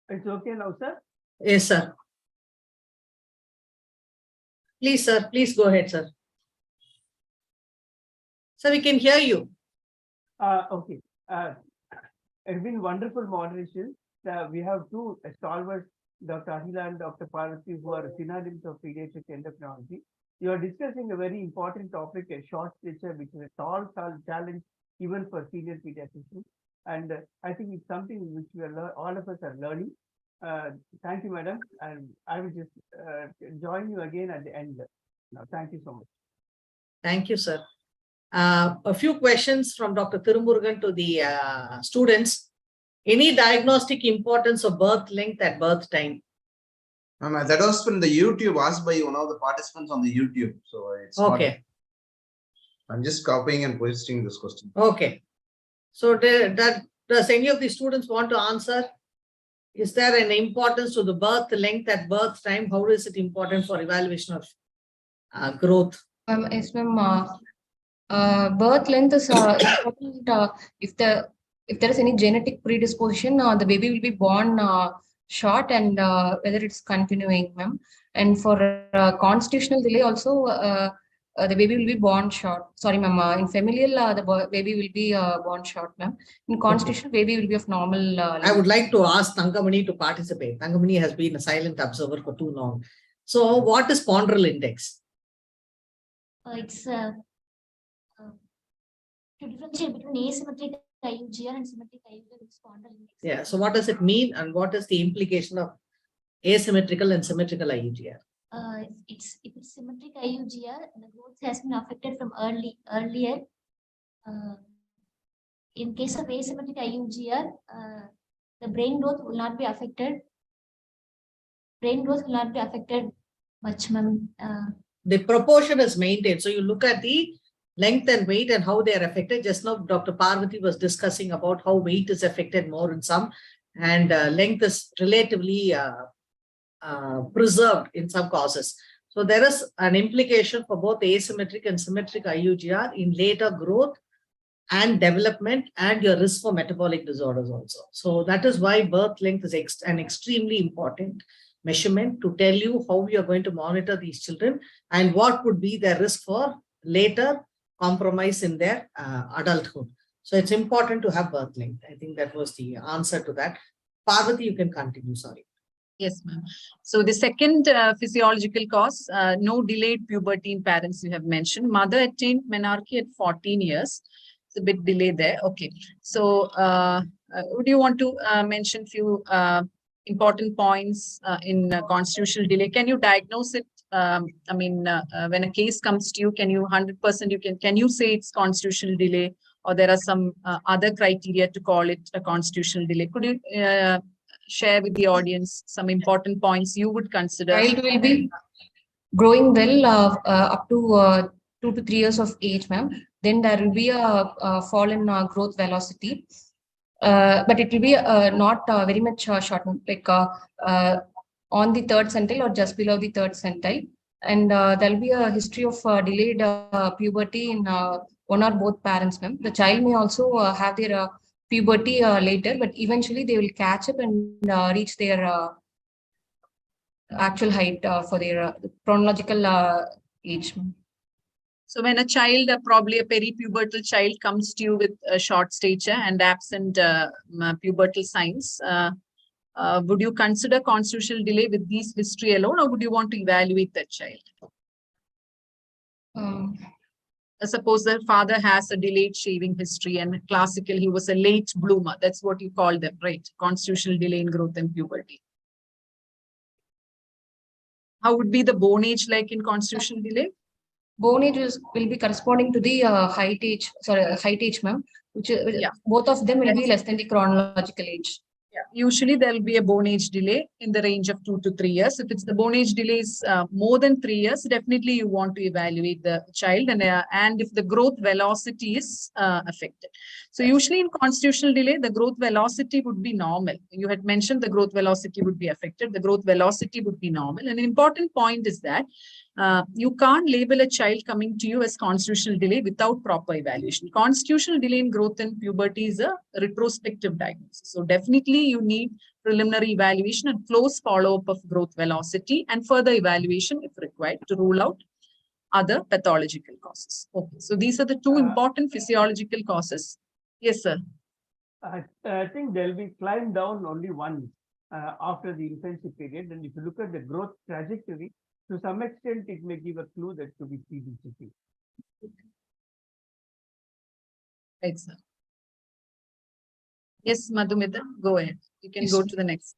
G: It's okay now, sir?
C: Yes, sir. Please, sir. Please go ahead, sir. Sir, we can hear you.
G: Okay. It's been wonderful moderation. We have two stalwarts, Dr. Ahila and Dr. Parvati, who are synonyms of pediatric endocrinology. You are discussing a very important topic, a short stature, which is a tall challenge even for senior pediatricians. And I think it's something which we are all of us are learning. Thank you, madam. And I will just join you again at the end. Now, thank you so much.
C: Thank you, sir. A few questions from Dr. Thirumurugan to the students. Any diagnostic importance of birth length at birth time?
B: That was from the YouTube, asked by one of the participants on the YouTube. So it's
C: okay.
B: I'm just copying and pasting this question.
C: Okay. So does any of the students want to answer? Is there an importance to the birth length at birth time? How is it important for evaluation of growth?
D: Yes, ma'am. Birth length is important if there is any genetic predisposition, the baby will be born short, and whether it's continuing, ma'am. And for constitutional delay also, the baby will be born short. Sorry, ma'am. In familial, the baby will be born short, ma'am. In constitutional, baby will be of normal.
C: I would like to ask Thangamani to participate. Thangamani has been a silent observer for too long. So, what is ponderal index?
F: It's to differentiate between asymmetric IUGR and symmetric IUGR is ponderal index.
C: Yeah. So, what does it mean, and what is the implication of asymmetrical and symmetrical IUGR?
F: If it's symmetric IUGR, the growth has been affected from earlier. in case of asymmetric IUGR, the brain growth will not be affected. Brain growth will not be affected much, ma'am.
C: The proportion is maintained. So you look at the length and weight and how they are affected. Just now, Dr. Parvati was discussing about how weight is affected more in some, and length is relatively preserved in some causes. So there is an implication for both asymmetric and symmetric IUGR in later growth and development and your risk for metabolic disorders also. So that is why birth length is an extremely important measurement to tell you how you are going to monitor these children and what would be their risk for later compromise in their adulthood. So it's important to have birth length. I think that was the answer to that. Parvati, you can continue, sorry.
E: Yes, ma'am. So the second physiological cause, no delayed puberty in parents you have mentioned. Mother attained menarche at 14 years. It's a bit delay there. Okay. So would you want to mention few important points in constitutional delay? Can you diagnose it? When a case comes to you, can you 100% can you say it's constitutional delay, or there are some other criteria to call it a constitutional delay? Could you share with the audience some important points you would consider?
D: Child will be growing well up to 2 to 3 years of age, ma'am. Then there will be a fall in growth velocity, but it will be not very much short, like on the third centile or just below the third centile. And there will be a history of delayed puberty in one or both parents, ma'am. The child may also have their puberty later, but eventually they will catch up and reach their actual height for their chronological age.
E: So when a child, probably a peripubertal child, comes to you with a short stature and absent pubertal signs, would you consider constitutional delay with these history alone, or would you want to evaluate that child? Suppose the father has a delayed shaving history and classical, he was a late bloomer. That's what you call them, right? Constitutional delay in growth and puberty. How would be the bone age like in constitutional delay?
D: Bone age will be corresponding to the height age, ma'am, which both of them will be less than the chronological age.
E: Yeah, usually there will be a bone age delay in the range of 2 to 3 years. If it's the bone age delay is more than 3 years, definitely you want to evaluate the child, and if the growth velocity is affected. So usually in constitutional delay, the growth velocity would be normal. You had mentioned the growth velocity would be affected. The growth velocity would be normal. And an important point is that you can't label a child coming to you as constitutional delay without proper evaluation. Constitutional delay in growth and puberty is a retrospective diagnosis. So definitely you need preliminary evaluation and close follow-up of growth velocity and further evaluation if required to rule out other pathological causes. Okay, so these are the two important physiological causes. Yes, sir.
G: I think they'll be climbed down only once after the infancy period. And if you look at the growth trajectory, to some extent, it may give a clue that could be CBCT.
E: Right, sir. Yes, Madhumita, go ahead. You can go to the next.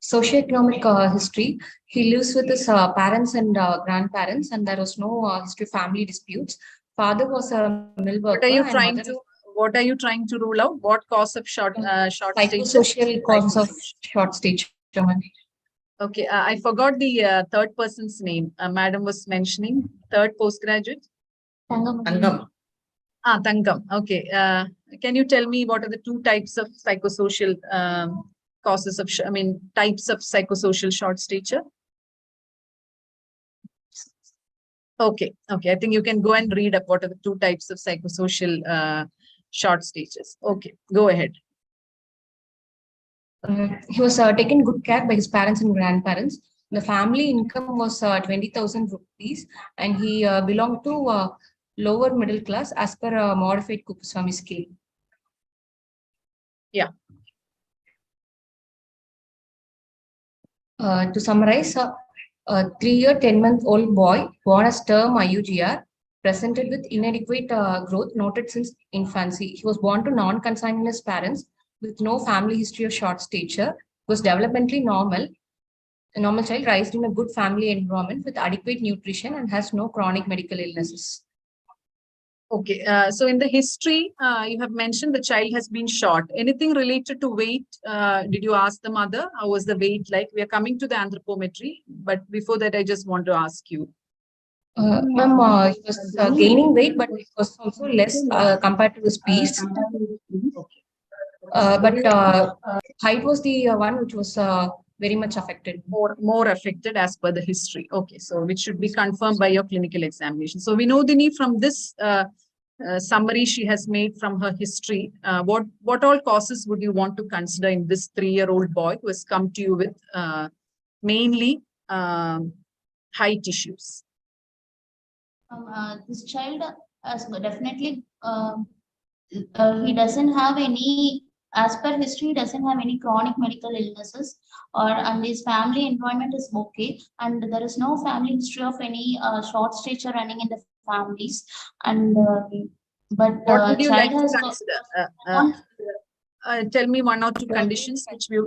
D: Socioeconomic history. He lives with his parents and grandparents, and there was no history of family disputes. Father was a mill worker.
E: What are you trying to rule out? What cause of short
D: psychosocial causes of short stature?
E: Okay, I forgot the third person's name. Madam was mentioning third postgraduate.
C: Tangam.
E: Tangam. Okay. Can you tell me what are the two types of psychosocial causes of, types of psychosocial short stature? Okay. Okay. I think you can go and read up what are the two types of psychosocial short statures. Okay. Go ahead.
D: He was taken good care by his parents and grandparents. The family income was 20,000 rupees, and he belonged to lower middle class as per a modified Kupaswamy scale.
E: Yeah.
D: To summarize, a 3-year, 10-month-old boy born as term IUGR presented with inadequate growth noted since infancy. He was born to non-consanguineous parents with no family history of short stature, was developmentally normal. A normal child raised in a good family environment with adequate nutrition and has no chronic medical illnesses.
E: Okay, so in the history, you have mentioned the child has been shot. Anything related to weight? Did you ask the mother? How was the weight like? We are coming to the anthropometry, but before that, I just want to ask you.
D: Ma'am, he was gaining weight, but it was also less compared to his peers. But height was the one which was very much affected.
E: More affected as per the history. Okay, so which should be confirmed by your clinical examination. So Vinodini, from this summary she has made from her history, what all causes would you want to consider in this 3-year-old boy who has come to you with mainly height issues?
F: This child has definitely, he doesn't have any, as per history, doesn't have any chronic medical illnesses, and his family environment is okay, and there is no family history of any short stature running in the families. And but
E: What would you like
F: child
E: to
F: has
E: consider? Tell me 1 or 2 conditions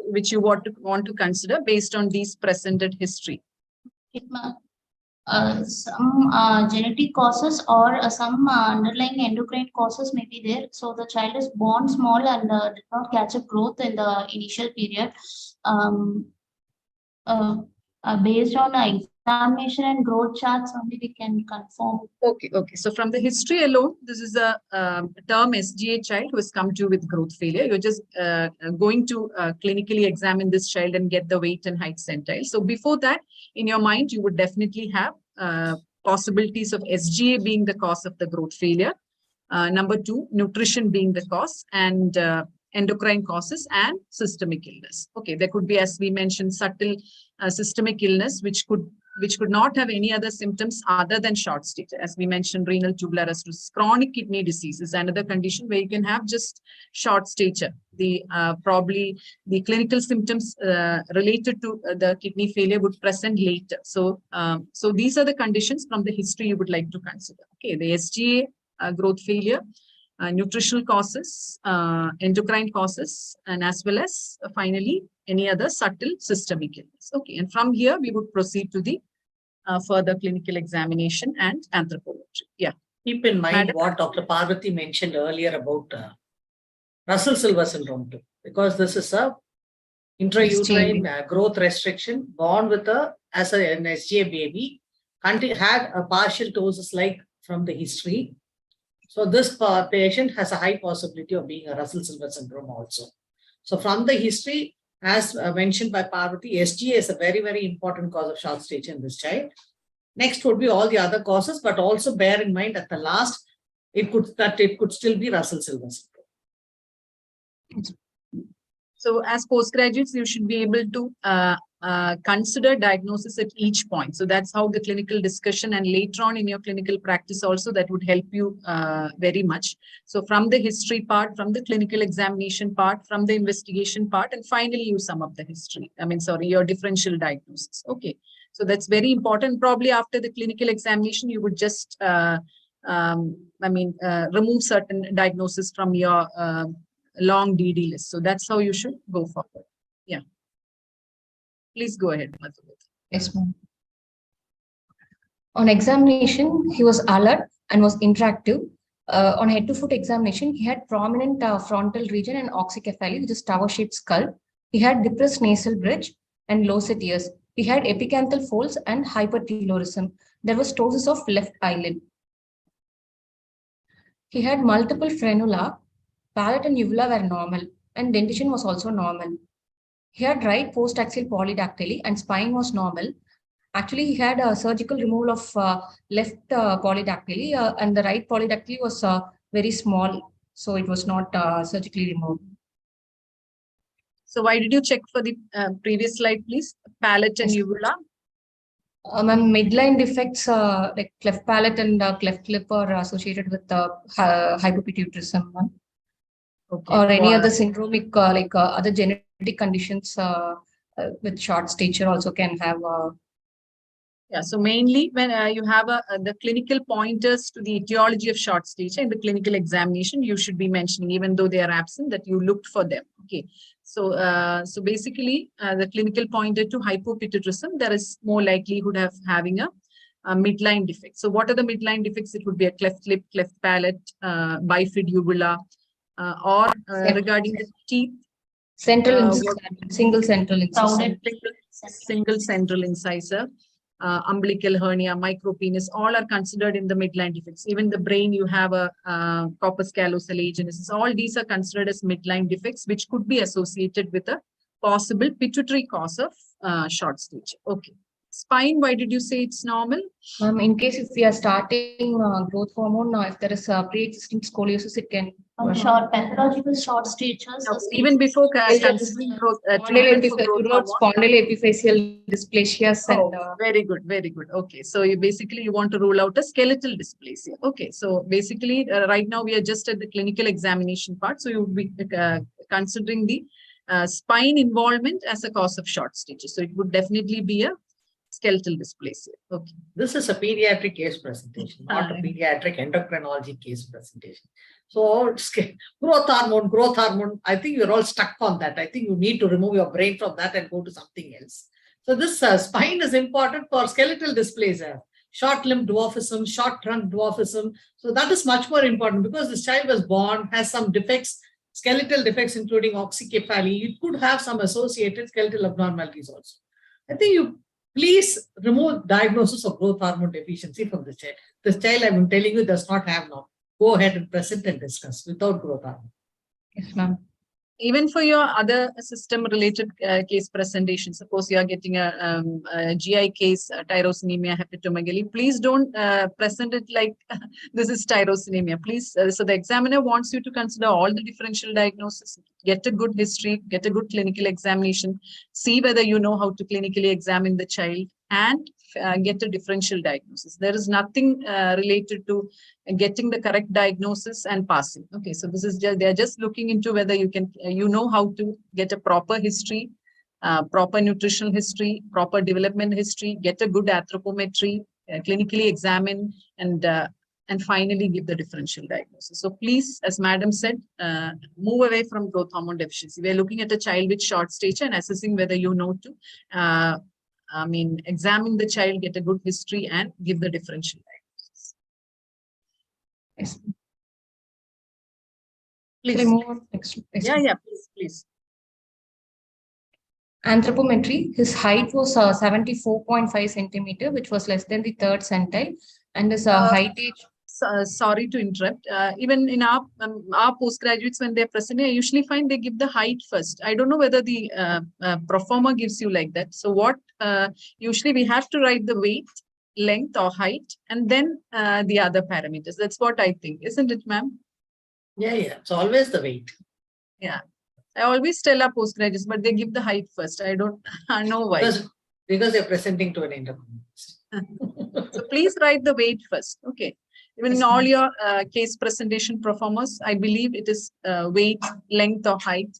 E: which you want to consider based on these presented history.
F: some genetic causes or some underlying endocrine causes may be there. So the child is born small and did not catch up growth in the initial period. Based on examination and growth charts only we can confirm.
E: Okay. So from the history alone, this is a term SGA child who has come to you with growth failure. You're just going to clinically examine this child and get the weight and height centile. So before that, in your mind, you would definitely have possibilities of SGA being the cause of the growth failure. Number 2, nutrition being the cause, and endocrine causes and systemic illness. Okay, there could be, as we mentioned, subtle systemic illness, which could not have any other symptoms other than short stature. As we mentioned, renal tubular acidosis, chronic kidney disease is another condition where you can have just short stature. The probably the clinical symptoms related to the kidney failure would present later. So, so these are the conditions from the history you would like to consider. Okay, the SGA growth failure, nutritional causes, endocrine causes, and as well as finally any other subtle systemic illness. Okay, and from here we would proceed to the further clinical examination and anthropometry. Yeah.
C: Keep in mind
E: Madam?
C: what Dr. Parvati mentioned earlier about Russell Silver syndrome too, because this is a intrauterine growth restriction born with as an SGA baby, had a partial ptosis like from the history. So this patient has a high possibility of being a Russell Silver syndrome also. So from the history, as mentioned by Parvati, SGA is a very, very important cause of short stature in this child. Next would be all the other causes, but also bear in mind at the last, it could still be Russell Silver syndrome.
E: So as postgraduates, you should be able to consider diagnosis at each point. So that's how the clinical discussion, and later on in your clinical practice also, that would help you very much. So from the history part, from the clinical examination part, from the investigation part, and finally you sum up the history. Your differential diagnosis. Okay. So that's very important. Probably after the clinical examination, you would just, remove certain diagnosis from your long DD list. So that's how you should go forward. Yeah. Please go ahead, Madhuri.
D: Yes, ma'am. On examination, he was alert and was interactive. On head to foot examination, he had prominent frontal region and oxycephaly, which is tower-shaped skull. He had depressed nasal bridge and low set ears. He had epicanthal folds and hypertelorism. There was ptosis of left eyelid. He had multiple frenula. Palate and uvula were normal, and dentition was also normal. He had right postaxial polydactyly and spine was normal. Actually, he had a surgical removal of left polydactyly and the right polydactyly was very small. So it was not surgically removed.
E: So why did you check for the previous slide, please? Palate and uvula?
D: Midline defects like cleft palate and cleft lip are associated with hypopituitarism. Okay. Or any other syndromic, other genetic conditions with short stature also can have.
E: Yeah, so mainly when you have the clinical pointers to the etiology of short stature in the clinical examination, you should be mentioning, even though they are absent, that you looked for them. Okay, so so basically the clinical pointer to hypopituitarism, there is more likelihood of having a midline defects. So what are the midline defects? It would be a cleft lip, cleft palate, bifid uvula, or regarding the teeth.
D: Central
E: what-
D: single central incisor.
F: Crowded.
E: Single central incisor, umbilical hernia, micropenis, all are considered in the midline defects. Even the brain, you have a corpus callosal agenesis. All these are considered as midline defects, which could be associated with a possible pituitary cause of short stature. Okay. Spine, why did you say it's normal?
D: In case if we are starting growth hormone, if there is a pre-existing scoliosis, it can.
F: Short pathological short statures.
E: Even before considering growth, treatment for growth hormone.
D: Spondyloepiphyseal dysplasias and.
E: Very good, very good. Okay, so you basically you want to rule out a skeletal dysplasia. Okay, so basically right now we are just at the clinical examination part. So you would be considering the spine involvement as a cause of short stitches. So it would definitely be a skeletal dysplasia. Okay.
C: This is a pediatric case presentation, not a pediatric endocrinology case presentation. So growth hormone, I think you're all stuck on that. I think you need to remove your brain from that and go to something else. So this spine is important for skeletal dysplasia, short limb dwarfism, short trunk dwarfism. So that is much more important because this child was born, has some defects, skeletal defects, including oxycephaly. It could have some associated skeletal abnormalities also. I think you please remove diagnosis of growth hormone deficiency from the child. This child, I've been telling you, does not have now. Go ahead and present and discuss without growth hormone.
D: Yes, ma'am.
E: Even for your other system-related case presentation, suppose you are getting a GI case, tyrosinemia, hepatomegaly, please don't present it like this is tyrosinemia. Please, so the examiner wants you to consider all the differential diagnosis, get a good history, get a good clinical examination, see whether you know how to clinically examine the child, and get a differential diagnosis. There is nothing related to getting the correct diagnosis and passing. Okay, so this is just, they're just looking into whether you can, you know how to get a proper history, proper nutritional history, proper development history, get a good anthropometry, clinically examine, and finally give the differential diagnosis. So please, as madam said, move away from growth hormone deficiency. We're looking at a child with short stature and assessing whether you know to examine the child, get a good history, and give the differential diagnosis.
D: Yes.
E: Please. Yeah, please.
D: Anthropometry, his height was 74.5 centimeter, which was less than the third centile, and his height age.
E: Sorry to interrupt. Even in our postgraduates, when they're presenting, I usually find they give the height first. I don't know whether the proforma gives you like that. So what usually we have to write the weight, length or height, and then the other parameters. That's what I think, isn't it, ma'am?
C: Yeah, it's always the weight.
E: Yeah. I always tell our postgraduates, but they give the height first. I don't know why.
C: Because they're presenting to an endocrinologist.
E: So please write the weight first. Okay. Even in all your case presentation performers, I believe it is weight, length or height,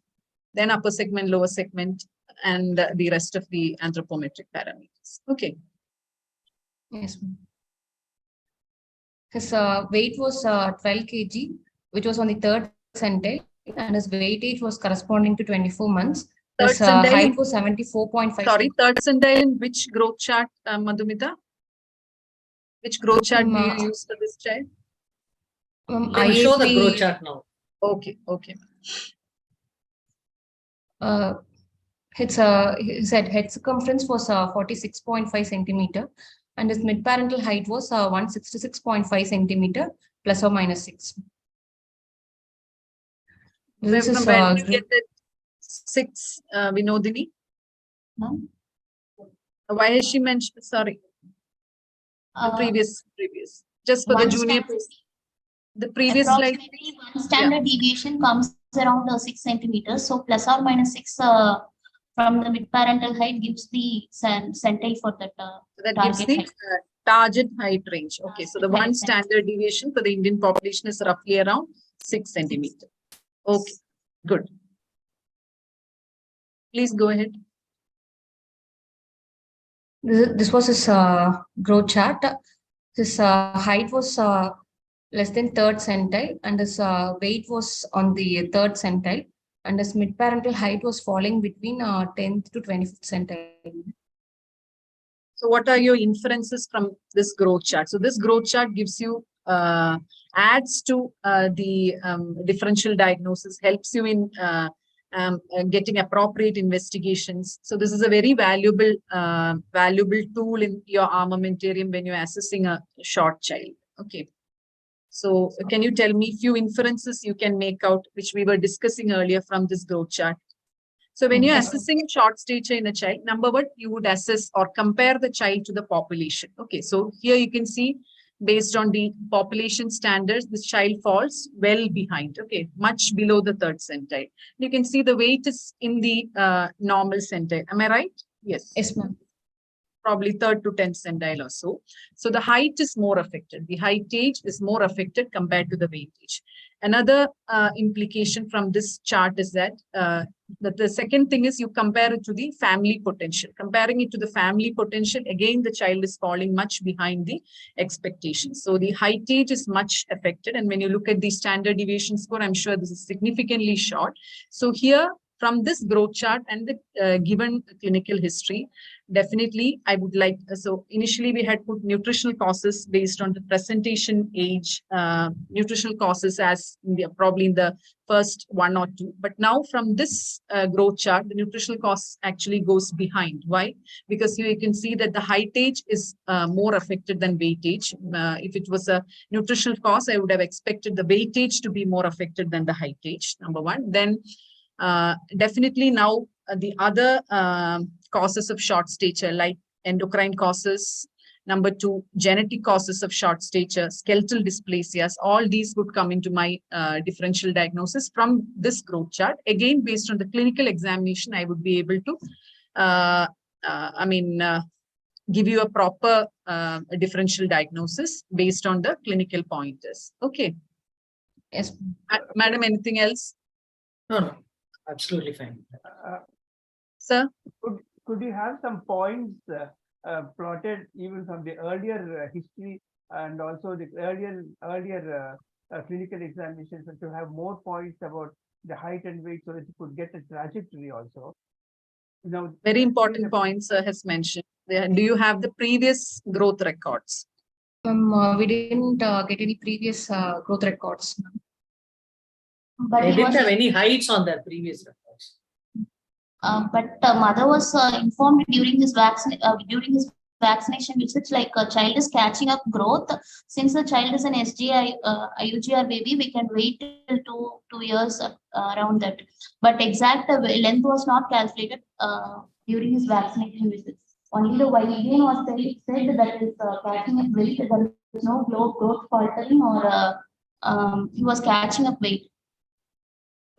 E: then upper segment, lower segment, and the rest of the anthropometric parameters. Okay.
D: Yes. His weight was 12 kg, which was on the third centile, and his weight age was corresponding to 24 months. His height was 74.5.
E: Sorry, third centile in which growth chart, Madhumita? Which growth chart do you use for this child?
C: I will show the growth chart now.
E: Okay.
D: His head circumference was 46.5 centimeter, and his mid-parental height was 166.5 centimeter, plus or minus 6. This is
E: when you get that 6, Vinodini?
F: No?
E: Why has she mentioned? Sorry. The previous, just for the junior, the previous slide.
F: One standard deviation comes around 6 centimeters. So plus or minus 6 from the mid-parental height gives the centile for that.
E: That gives the target height range. Okay, so the one standard deviation for the Indian population is roughly around 6 centimeters. Okay, good. Please go ahead.
D: This was his growth chart. His height was less than third centile, and his weight was on the third centile, and his mid-parental height was falling between 10th to 25th centile.
E: So what are your inferences from this growth chart? So this growth chart gives you, adds to the differential diagnosis, helps you in getting appropriate investigations. So this is a very valuable, valuable tool in your armamentarium when you're assessing a short child. Okay. So can you tell me few inferences you can make out, which we were discussing earlier from this growth chart? So when you're assessing short stature in a child, number one, you would assess or compare the child to the population. Okay, so here you can see based on the population standards, this child falls well behind, okay, much below the 3rd centile. You can see the weight is in the normal centile. Am I right? Yes.
D: Yes, ma'am.
E: Probably 3rd to 10th centile or so. So the height is more affected. The height age is more affected compared to the weightage. Another implication from this chart is that, the second thing is you compare it to the family potential. Comparing it to the family potential, again, the child is falling much behind the expectations. So the height age is much affected. And when you look at the standard deviation score, I'm sure this is significantly short. So here, from this growth chart and the given clinical history, definitely I would like, so initially we had put nutritional causes based on the presentation age, nutritional causes as probably in the first 1 or 2. But now from this growth chart, the nutritional cause actually goes behind. Why? Because you can see that the height age is more affected than weightage. If it was a nutritional cause, I would have expected the weightage to be more affected than the height age, number one. Then definitely now the other causes of short stature, like endocrine causes, number 2, genetic causes of short stature, skeletal dysplasias, all these would come into my differential diagnosis from this growth chart. Again, based on the clinical examination, I would be able to, give you a proper differential diagnosis based on the clinical pointers. Okay.
D: Yes.
E: Madam, anything else?
C: No. Absolutely fine.
E: Sir?
G: Could you have some points plotted even from the earlier history and also the earlier clinical examinations, and to have more points about the height and weight so that you could get a trajectory also? Now,
E: very important points has mentioned. Do you have the previous growth records?
D: We didn't get any previous growth records.
F: But
C: They
F: he
C: didn't
F: was,
C: have any heights on their previous records.
F: but mother was informed during his vaccination visits, like a child is catching up growth. Since the child is an SGI IUGR baby, we can wait till two years around that. But exact length was not calculated during his vaccination visits. Only the weight gain was said that is catching up weight. There is no growth faltering or he was catching up weight.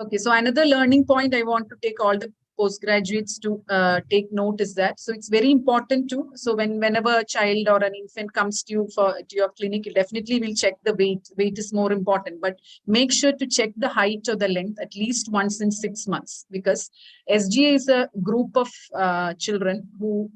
E: Okay, so another learning point I want to take all the postgraduates to take note is that, so it's very important to, so whenever a child or an infant comes to you to your clinic, you definitely will check the weight. Weight is more important, but make sure to check the height or the length at least once in 6 months, because SGA is a group of children who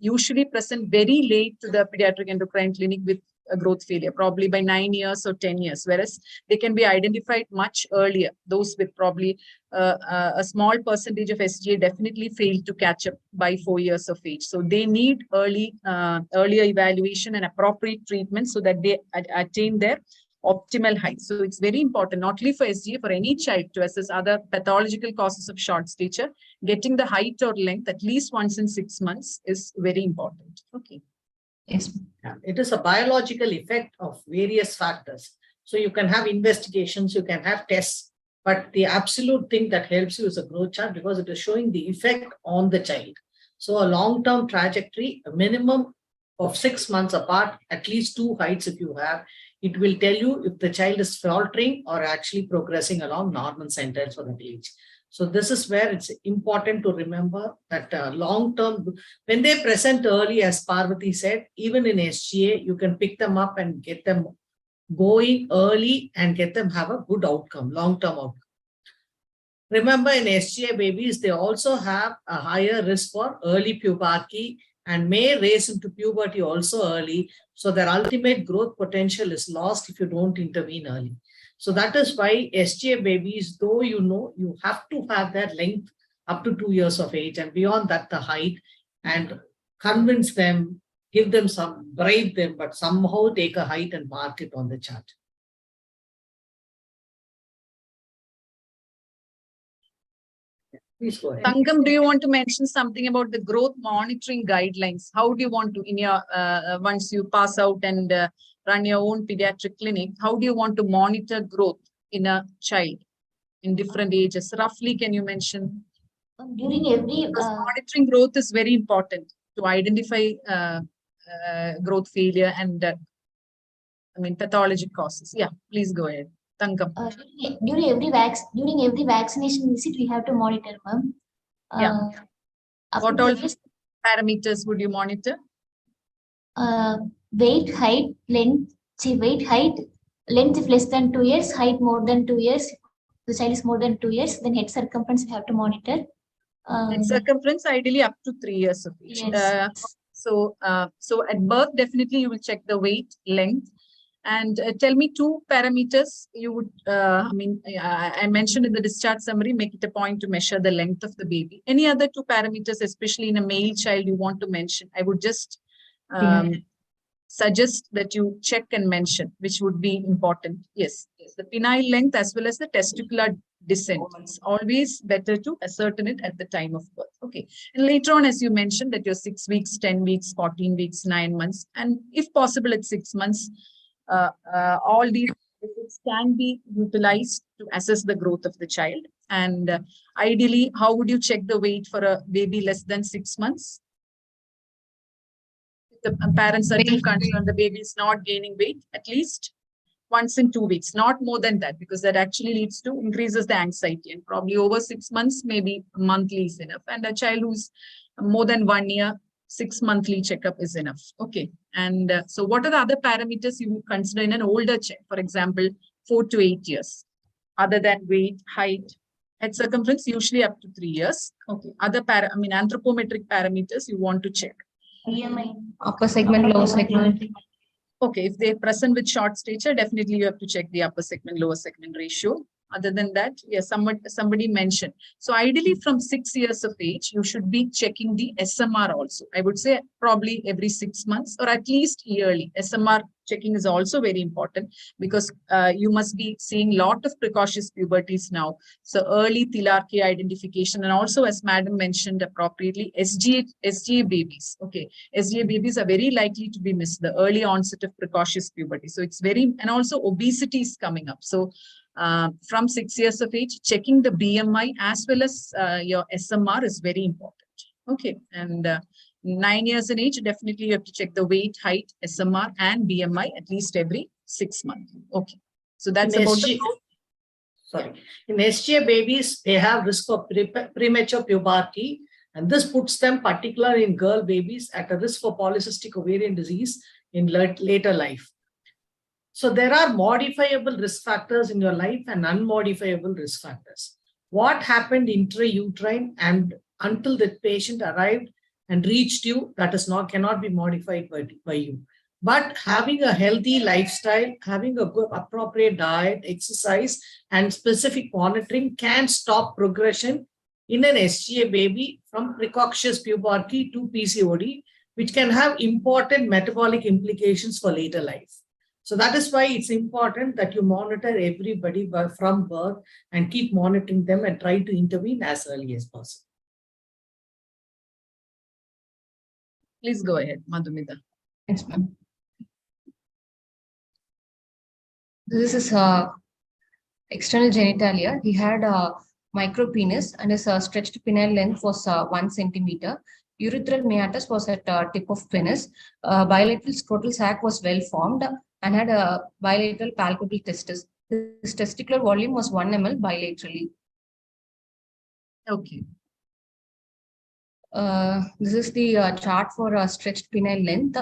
E: usually present very late to the pediatric endocrine clinic with a growth failure, probably by 9 years or 10 years, whereas they can be identified much earlier. Those with probably a small percentage of SGA definitely fail to catch up by 4 years of age. So they need earlier evaluation and appropriate treatment so that they attain their optimal height. So it's very important, not only for SGA, for any child to assess other pathological causes of short stature. Getting the height or length at least once in 6 months is very important. Okay.
D: Yes.
C: Yeah, it is a biological effect of various factors. So you can have investigations, you can have tests, but the absolute thing that helps you is a growth chart, because it is showing the effect on the child. So a long-term trajectory, a minimum of 6 months apart, at least 2 heights if you have, it will tell you if the child is faltering or actually progressing along normal centiles for that age. So this is where it's important to remember that long-term, when they present early, as Parvati said, even in SGA, you can pick them up and get them going early and get them have a good outcome, long-term outcome. Remember, in SGA babies, they also have a higher risk for early puberty and may race into puberty also early. So their ultimate growth potential is lost if you don't intervene early. So that is why SGA babies, though you have to have that length up to 2 years of age, and beyond that the height, and convince them, give them some, bribe them, but somehow take a height and mark it on the chart. Please go ahead.
E: Tangam, do you want to mention something about the growth monitoring guidelines? How do you want to, in your once you pass out and run your own pediatric clinic, how do you want to monitor growth in a child in different ages? Roughly, can you mention?
F: During every
E: Because monitoring growth is very important to identify growth failure and pathologic causes. Yeah, please go ahead. Tangam.
F: during every vaccination visit, we have to monitor, ma'am.
E: Yeah. What all
F: This,
E: parameters would you monitor?
F: weight, height, length. See, weight, height, length if less than 2 years, height more than 2 years. The child is more than 2 years. Then head circumference we have to monitor.
E: And circumference ideally up to 3 years of age.
F: Yes.
E: So at birth, definitely you will check the weight, length. And tell me 2 parameters you would, I mentioned in the discharge summary, make it a point to measure the length of the baby. Any other 2 parameters, especially in a male child, you want to mention? I would just suggest that you check and mention, which would be important. Yes, the penile length as well as the testicular descent. It's always better to ascertain it at the time of birth. Okay. And later on, as you mentioned, that you're 6 weeks, 10 weeks, 14 weeks, 9 months, and if possible at 6 months, all these methods can be utilized to assess the growth of the child. And ideally, how would you check the weight for a baby less than 6 months? If the parents are too concerned the baby is not gaining weight, at least once in 2 weeks, not more than that, because that actually leads to increases the anxiety, and probably over 6 months, maybe monthly is enough. And a child who's more than 1 year, 6 monthly checkup is enough. Okay. And so what are the other parameters you would consider in an older child? For example, 4 to 8 years, other than weight, height, head circumference, usually up to 3 years. Okay. Other anthropometric parameters you want to check.
F: BMI.
D: Upper segment, lower segment.
E: Okay, if they're present with short stature, definitely you have to check the upper segment, lower segment ratio. Other than that, yes, somebody mentioned. So ideally from 6 years of age, you should be checking the SMR also. I would say probably every 6 months or at least yearly. SMR checking is also very important because you must be seeing a lot of precocious puberties now. So early thelarche identification, and also as madam mentioned appropriately, SGA babies. Okay, SGA babies are very likely to be missed, the early onset of precocious puberty. So it's very, and also obesity is coming up. So from 6 years of age, checking the BMI as well as your SMR is very important. Okay, and 9 years in age, definitely you have to check the weight, height, SMR, and BMI at least every 6 months. Okay, so that's
C: In
E: about
C: SG, in SGA babies, they have risk of premature puberty, and this puts them, particularly in girl babies, at a risk for polycystic ovarian disease in later life. So there are modifiable risk factors in your life and unmodifiable risk factors. What happened intrauterine and until the patient arrived and reached you, that is cannot be modified by you. But having a healthy lifestyle, having a good appropriate diet, exercise, and specific monitoring can stop progression in an SGA baby from precocious puberty to PCOD, which can have important metabolic implications for later life. So that is why it's important that you monitor everybody from birth and keep monitoring them and try to intervene as early as possible.
E: Please go ahead, Madhumita.
D: Yes, ma'am. This is external genitalia. He had a micropenis and his stretched penile length was 1 centimeter. Urethral meatus was at tip of penis. Bilateral scrotal sac was well formed and had a bilateral palpable testis. His testicular volume was 1 ml bilaterally.
E: Okay.
D: This is the chart for stretched penile length.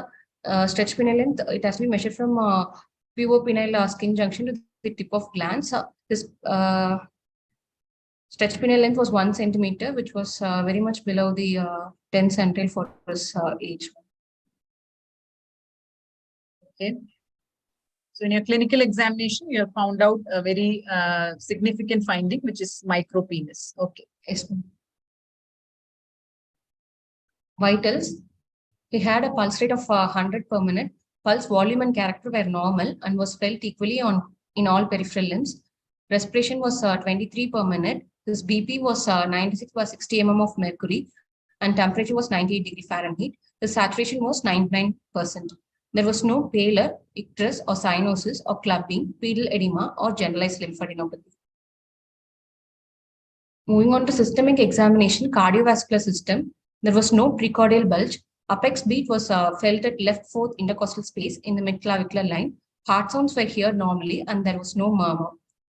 D: Stretched penile length, it has to be measured from pubopenile skin junction to the tip of glans. This stretched penile length was 1 centimeter, which was very much below the 10 centile for his age.
E: Okay. So in your clinical examination, you have found out a very significant finding, which is micropenis. Okay.
D: Yes. Vitals. He had a pulse rate of 100 per minute. Pulse volume and character were normal and was felt equally in all peripheral limbs. Respiration was 23 per minute. His BP was 96 by 60 mm of mercury and temperature was 98 °F. The saturation was 99%. There was no pallor, icterus or cyanosis or clubbing, pedal edema or generalized lymphadenopathy. Moving on to systemic examination, cardiovascular system, there was no precordial bulge. Apex beat was felt at left fourth intercostal space in the midclavicular line. Heart sounds were heard normally and there was no murmur.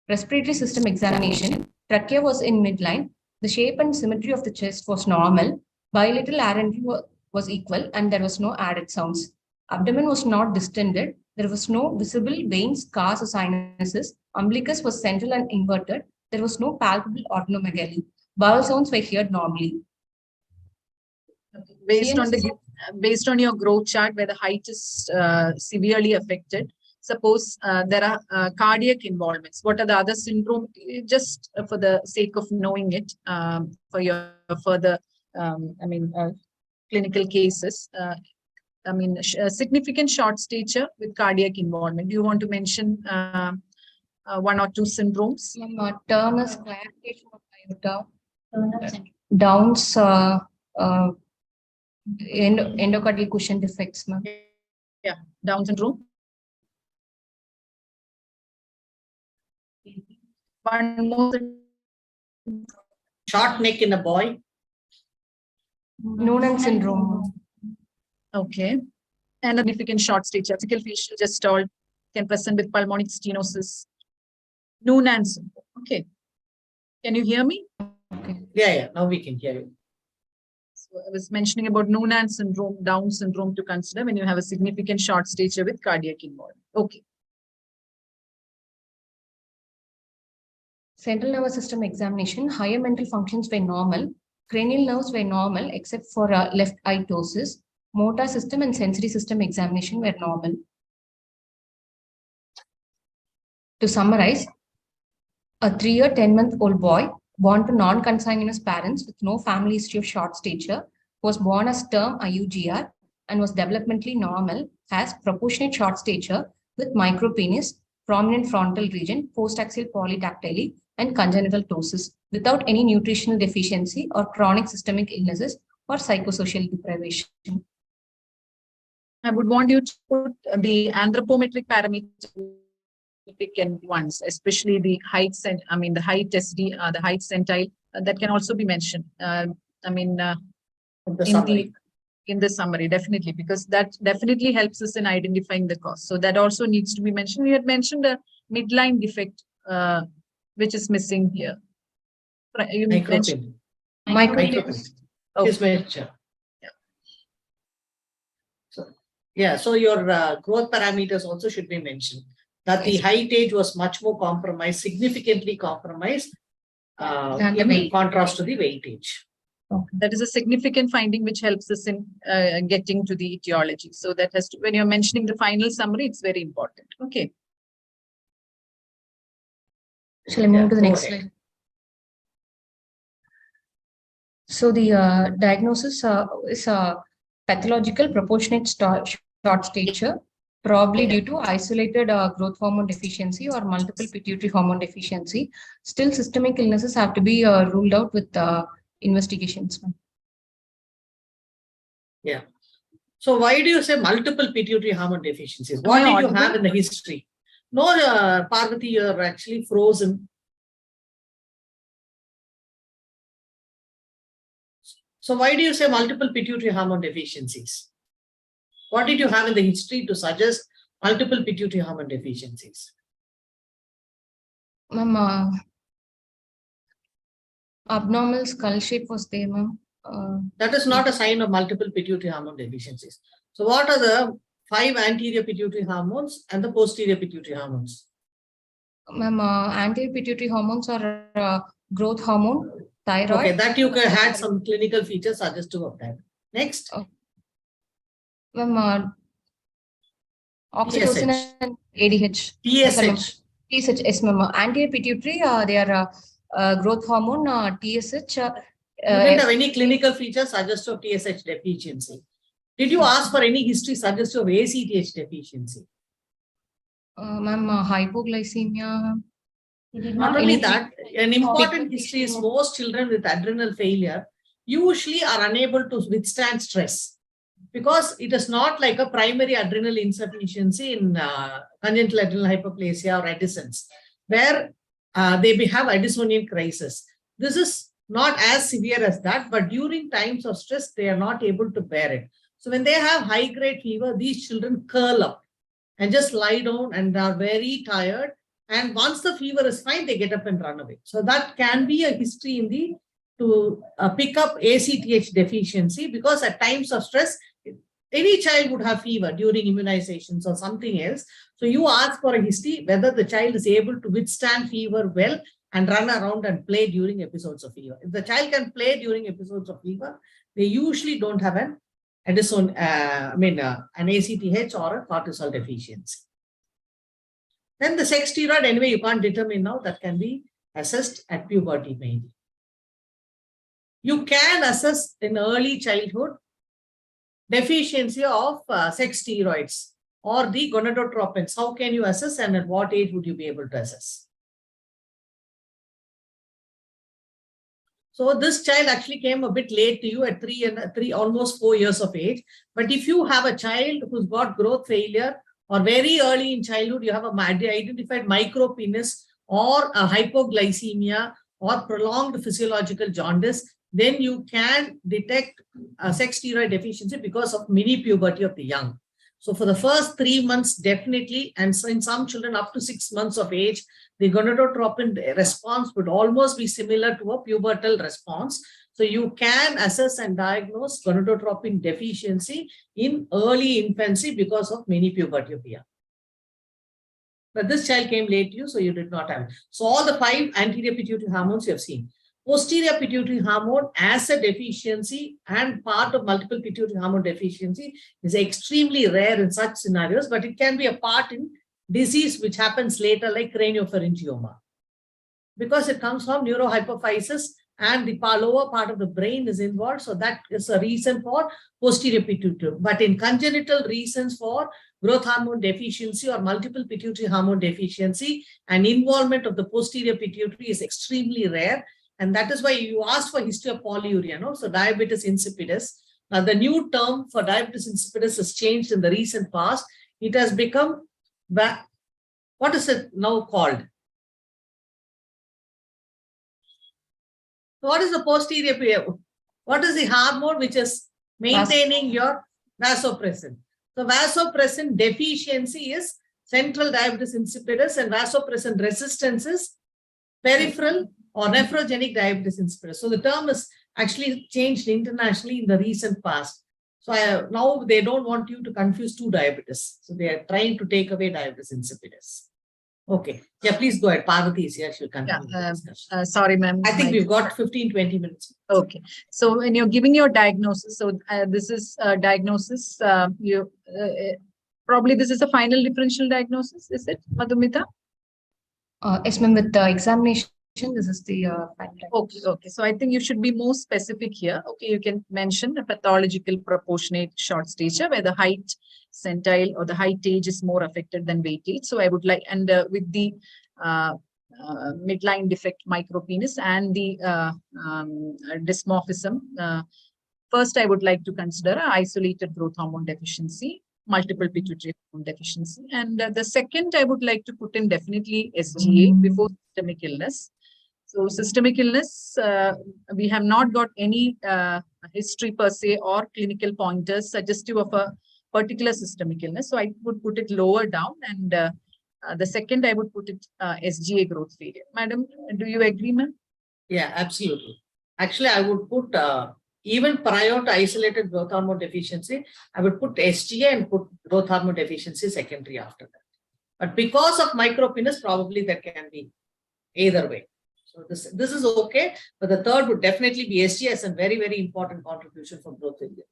D: Respiratory system examination, trachea was in midline. The shape and symmetry of the chest was normal. Bilateral air entry was equal and there was no added sounds. Abdomen was not distended. There was no visible veins, scars or sinuses. Umbilicus was central and inverted. There was no palpable organomegaly. Bowel sounds were heard normally.
E: Based on your growth chart where the height is severely affected, suppose there are cardiac involvements. What are the other syndrome? Just for the sake of knowing it, for your further, clinical cases. Significant short stature with cardiac involvement. Do you want to mention one or two syndromes?
D: Turner's clarification of aorta, Down's endocardial cushion defects, ma'am.
E: Yeah, Down syndrome. One more.
C: Short neck in a boy.
D: Noonan syndrome.
E: Okay. And a significant short stature. Axial facial gestalt can present with pulmonic stenosis. Noonan syndrome. Okay. Can you hear me?
D: Okay.
C: Yeah. Now we can hear you.
E: So I was mentioning about Noonan syndrome, Down syndrome to consider when you have a significant short stature with cardiac involvement. Okay.
D: Central nervous system examination, higher mental functions were normal. Cranial nerves were normal except for left eye ptosis. Motor system and sensory system examination were normal. To summarize, a 3-year, 10-month-old boy born to non-consanguineous parents with no family history of short stature was born as term IUGR and was developmentally normal, has proportionate short stature with micropenis, prominent frontal region, postaxial polydactyly, and congenital ptosis without any nutritional deficiency or chronic systemic illnesses or psychosocial deprivation.
E: I would want you to put the anthropometric parameters ones, especially the heights and the height SD, the height centile that can also be mentioned. In the summary, definitely, because that definitely helps us in identifying the cause. So that also needs to be mentioned. We had mentioned a midline defect, which is missing here.
C: Micropin.
E: Okay.
C: So your growth parameters also should be mentioned. That the height age was much more compromised, significantly compromised, in contrast to the weight age.
E: Okay. That is a significant finding which helps us in getting to the etiology. So that has to, when you're mentioning the final summary, it's very important. Okay.
D: Shall I move to the next slide? So the diagnosis is pathological proportionate short stature, probably due to isolated growth hormone deficiency or multiple pituitary hormone deficiency. Still, systemic illnesses have to be ruled out with investigations.
C: Yeah. So why do you say multiple pituitary hormone deficiencies? What did you have in the history? No, Parvati, you're actually frozen. So why do you say multiple pituitary hormone deficiencies? What did you have in the history to suggest multiple pituitary hormone deficiencies?
D: Ma'am, abnormal skull shape was there, ma'am.
C: That is not a sign of multiple pituitary hormone deficiencies. So what are the 5 anterior pituitary hormones and the posterior pituitary hormones?
D: Ma'am, anterior pituitary hormones are growth hormone, thyroid.
C: Okay, that you had some clinical features suggestive of that. Next.
D: Ma'am, oxytocin and ADH.
C: TSH.
D: TSH, yes, ma'am. Anterior pituitary, they are growth hormone, TSH.
C: You didn't have any clinical features suggestive of TSH deficiency. Did you ask for any history suggestive of ACTH deficiency?
D: Ma'am, hypoglycemia.
F: He did
C: Not
F: not
C: only
F: any-
C: that, an important history is most children with adrenal failure usually are unable to withstand stress because it is not like a primary adrenal insufficiency in congenital adrenal hyperplasia or Addison's, where they have Addisonian crisis. This is not as severe as that, but during times of stress, they are not able to bear it. So when they have high-grade fever, these children curl up and just lie down and are very tired. And once the fever is fine, they get up and run away. So that can be a history in the to pick up ACTH deficiency, because at times of stress, any child would have fever during immunizations or something else. So you ask for a history whether the child is able to withstand fever well and run around and play during episodes of fever. If the child can play during episodes of fever, they usually don't have an Addison, an ACTH or a cortisol deficiency. Then the sex steroid, anyway, you can't determine now, that can be assessed at puberty mainly. You can assess in early childhood deficiency of sex steroids or the gonadotropins. How can you assess, and at what age would you be able to assess? So this child actually came a bit late to you at almost 4 years of age. But if you have a child who's got growth failure, or very early in childhood, you have a identified micropenis or a hypoglycemia or prolonged physiological jaundice, then you can detect a sex steroid deficiency because of mini puberty of the young. So for the first 3 months, definitely, and so in some children up to 6 months of age, the gonadotropin response would almost be similar to a pubertal response. So you can assess and diagnose gonadotropin deficiency in early infancy because of mini puberty of the young. But this child came late to you, so you did not have it. So all the 5 anterior pituitary hormones you have seen. Posterior pituitary hormone as a deficiency and part of multiple pituitary hormone deficiency is extremely rare in such scenarios, but it can be a part in disease which happens later, like craniopharyngioma, because it comes from neurohypophysis and the lower part of the brain is involved. So that is a reason for posterior pituitary. But in congenital reasons for growth hormone deficiency or multiple pituitary hormone deficiency, and involvement of the posterior pituitary is extremely rare. And that is why you asked for history of polyuria, no? So diabetes insipidus. Now the new term for diabetes insipidus has changed in the recent past. It has become, what is it now called? What is the posterior pituitary? What is the hormone which is maintaining your vasopressin? So vasopressin deficiency is central diabetes insipidus, and vasopressin resistance is peripheral or nephrogenic diabetes insipidus. So the term is actually changed internationally in the recent past. So now they don't want you to confuse 2 diabetes. So they are trying to take away diabetes insipidus. Okay. Yeah, please go ahead. Parvati is here. She'll continue.
E: Yeah, sorry, ma'am.
C: I think we've got 15-20 minutes.
E: Okay. So when you're giving your diagnosis, so this is diagnosis, probably this is a final differential diagnosis, is it, Madhumita?
D: Yes, ma'am, with the examination, this is the final diagnosis.
E: Okay. So I think you should be more specific here. Okay, you can mention a pathological proportionate short stature where the height centile or the height age is more affected than weight age. So I would like, and with the midline defect micropenis and the dysmorphism, first I would like to consider an isolated growth hormone deficiency, multiple pituitary hormone deficiency. And the second I would like to put in definitely SGA before systemic illness. So systemic illness, we have not got any history per se or clinical pointers suggestive of a particular systemic illness. So I would put it lower down, and the second I would put it SGA growth failure. Madam, do you agree, ma'am?
C: Yeah, absolutely. Actually, I would put even prior to isolated growth hormone deficiency, I would put SGA and put growth hormone deficiency secondary after that. But because of micropenis, probably that can be either way. So this is okay, but the third would definitely be SGA as a very, very important contribution for growth failure.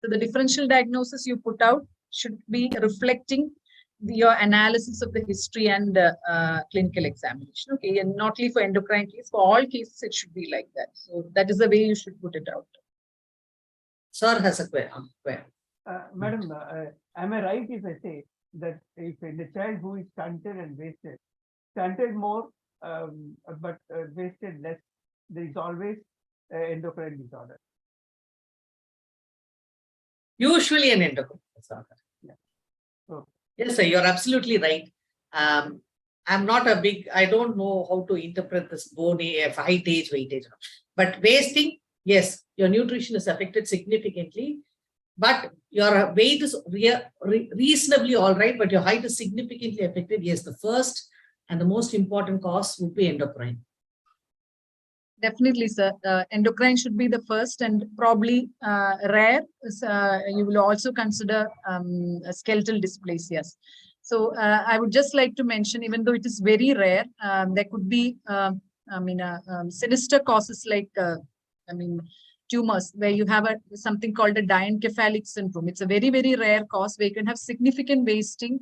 E: So the differential diagnosis you put out should be reflecting your analysis of the history and clinical examination. Okay, and not only for endocrine case, for all cases it should be like that. So that is the way you should put it out.
C: Sir has a question.
G: Madam, am I right if I say that if the child who is stunted and wasted, stunted more, but wasted less, there is always endocrine disorder?
C: Usually an endocrine disorder.
G: Yeah. Okay.
C: Yes, sir, you're absolutely right. I'm not a big, I don't know how to interpret this bone height, age, weightage. But wasting, yes, your nutrition is affected significantly. But your weight is reasonably all right, but your height is significantly affected. Yes, the first and the most important cause would be endocrine.
E: Definitely, sir. Endocrine should be the first and probably rare. You will also consider skeletal dysplasias. So I would just like to mention, even though it is very rare, there could be, sinister causes like, tumors, where you have something called a diencephalic syndrome. It's a very, very rare cause where you can have significant wasting,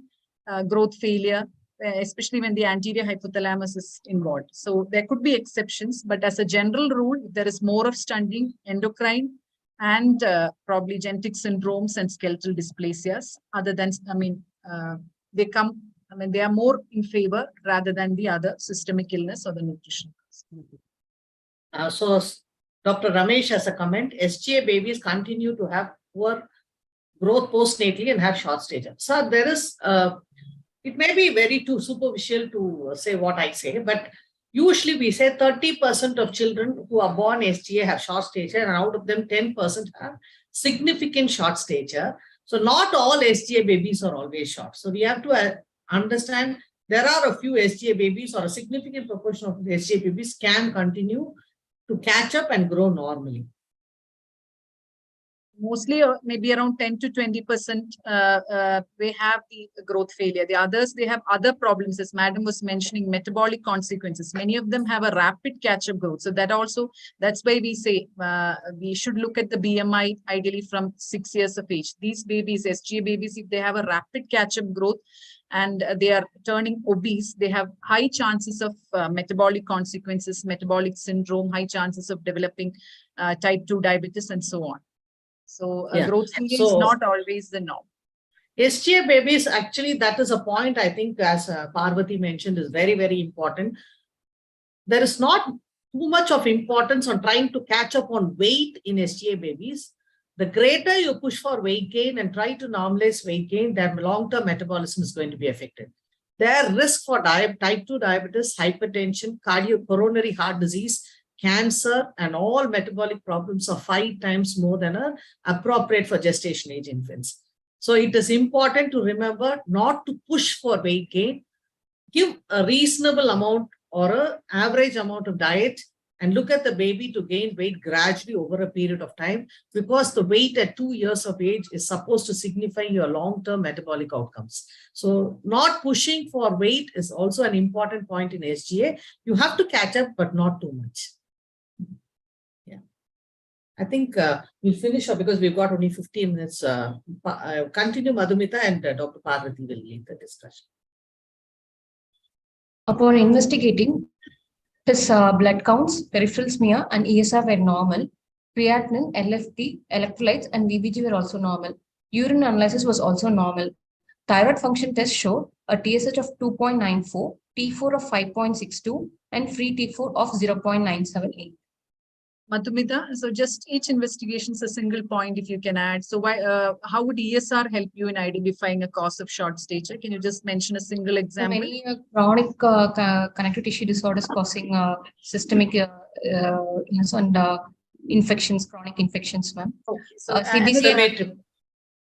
E: growth failure, especially when the anterior hypothalamus is involved. So there could be exceptions, but as a general rule, if there is more of stunting, endocrine, and probably genetic syndromes and skeletal dysplasias, other than, they are more in favor rather than the other systemic illness or the nutrition.
C: So Dr. Ramesh has a comment, SGA babies continue to have poor growth postnatally and have short stature. So there is, it may be very too superficial to say what I say, but usually we say 30% of children who are born SGA have short stature, and out of them 10% have significant short stature. So not all SGA babies are always short. So we have to understand there are a few SGA babies, or a significant proportion of SGA babies can continue to catch up and grow normally.
E: Mostly maybe around 10 to 20% they have the growth failure. The others, they have other problems, as Madam was mentioning, metabolic consequences. Many of them have a rapid catch-up growth. So that also, that's why we say we should look at the BMI ideally from 6 years of age. These babies, SGA babies, if they have a rapid catch-up growth and they are turning obese, they have high chances of metabolic consequences, metabolic syndrome, high chances of developing type 2 diabetes and so on. So growth failure is not always the norm.
C: SGA babies, actually, that is a point I think, as Parvati mentioned, is very, very important. There is not too much of importance on trying to catch up on weight in SGA babies. The greater you push for weight gain and try to normalize weight gain, their long-term metabolism is going to be affected. Their risk for type 2 diabetes, hypertension, coronary heart disease, cancer, and all metabolic problems are 5 times more than appropriate for gestation age infants. So it is important to remember not to push for weight gain. Give a reasonable amount or an average amount of diet and look at the baby to gain weight gradually over a period of time, because the weight at 2 years of age is supposed to signify your long-term metabolic outcomes. So not pushing for weight is also an important point in SGA. You have to catch up, but not too much. I think we'll finish up because we've got only 15 minutes. Continue, Madhumita, and Dr. Parvati will lead the discussion.
D: Upon investigating, his blood counts, peripheral smear, and ESR were normal. Creatinine, LFT, electrolytes, and VBG were also normal. Urine analysis was also normal. Thyroid function test showed a TSH of 2.94, T4 of 5.62, and free T4 of 0.978.
E: Madhumita, so just each investigation is a single point if you can add. So why, how would ESR help you in identifying a cause of short stature? Can you just mention a single example?
D: Many chronic connective tissue disorders causing systemic illness and infections, chronic infections, ma'am.
E: Okay. So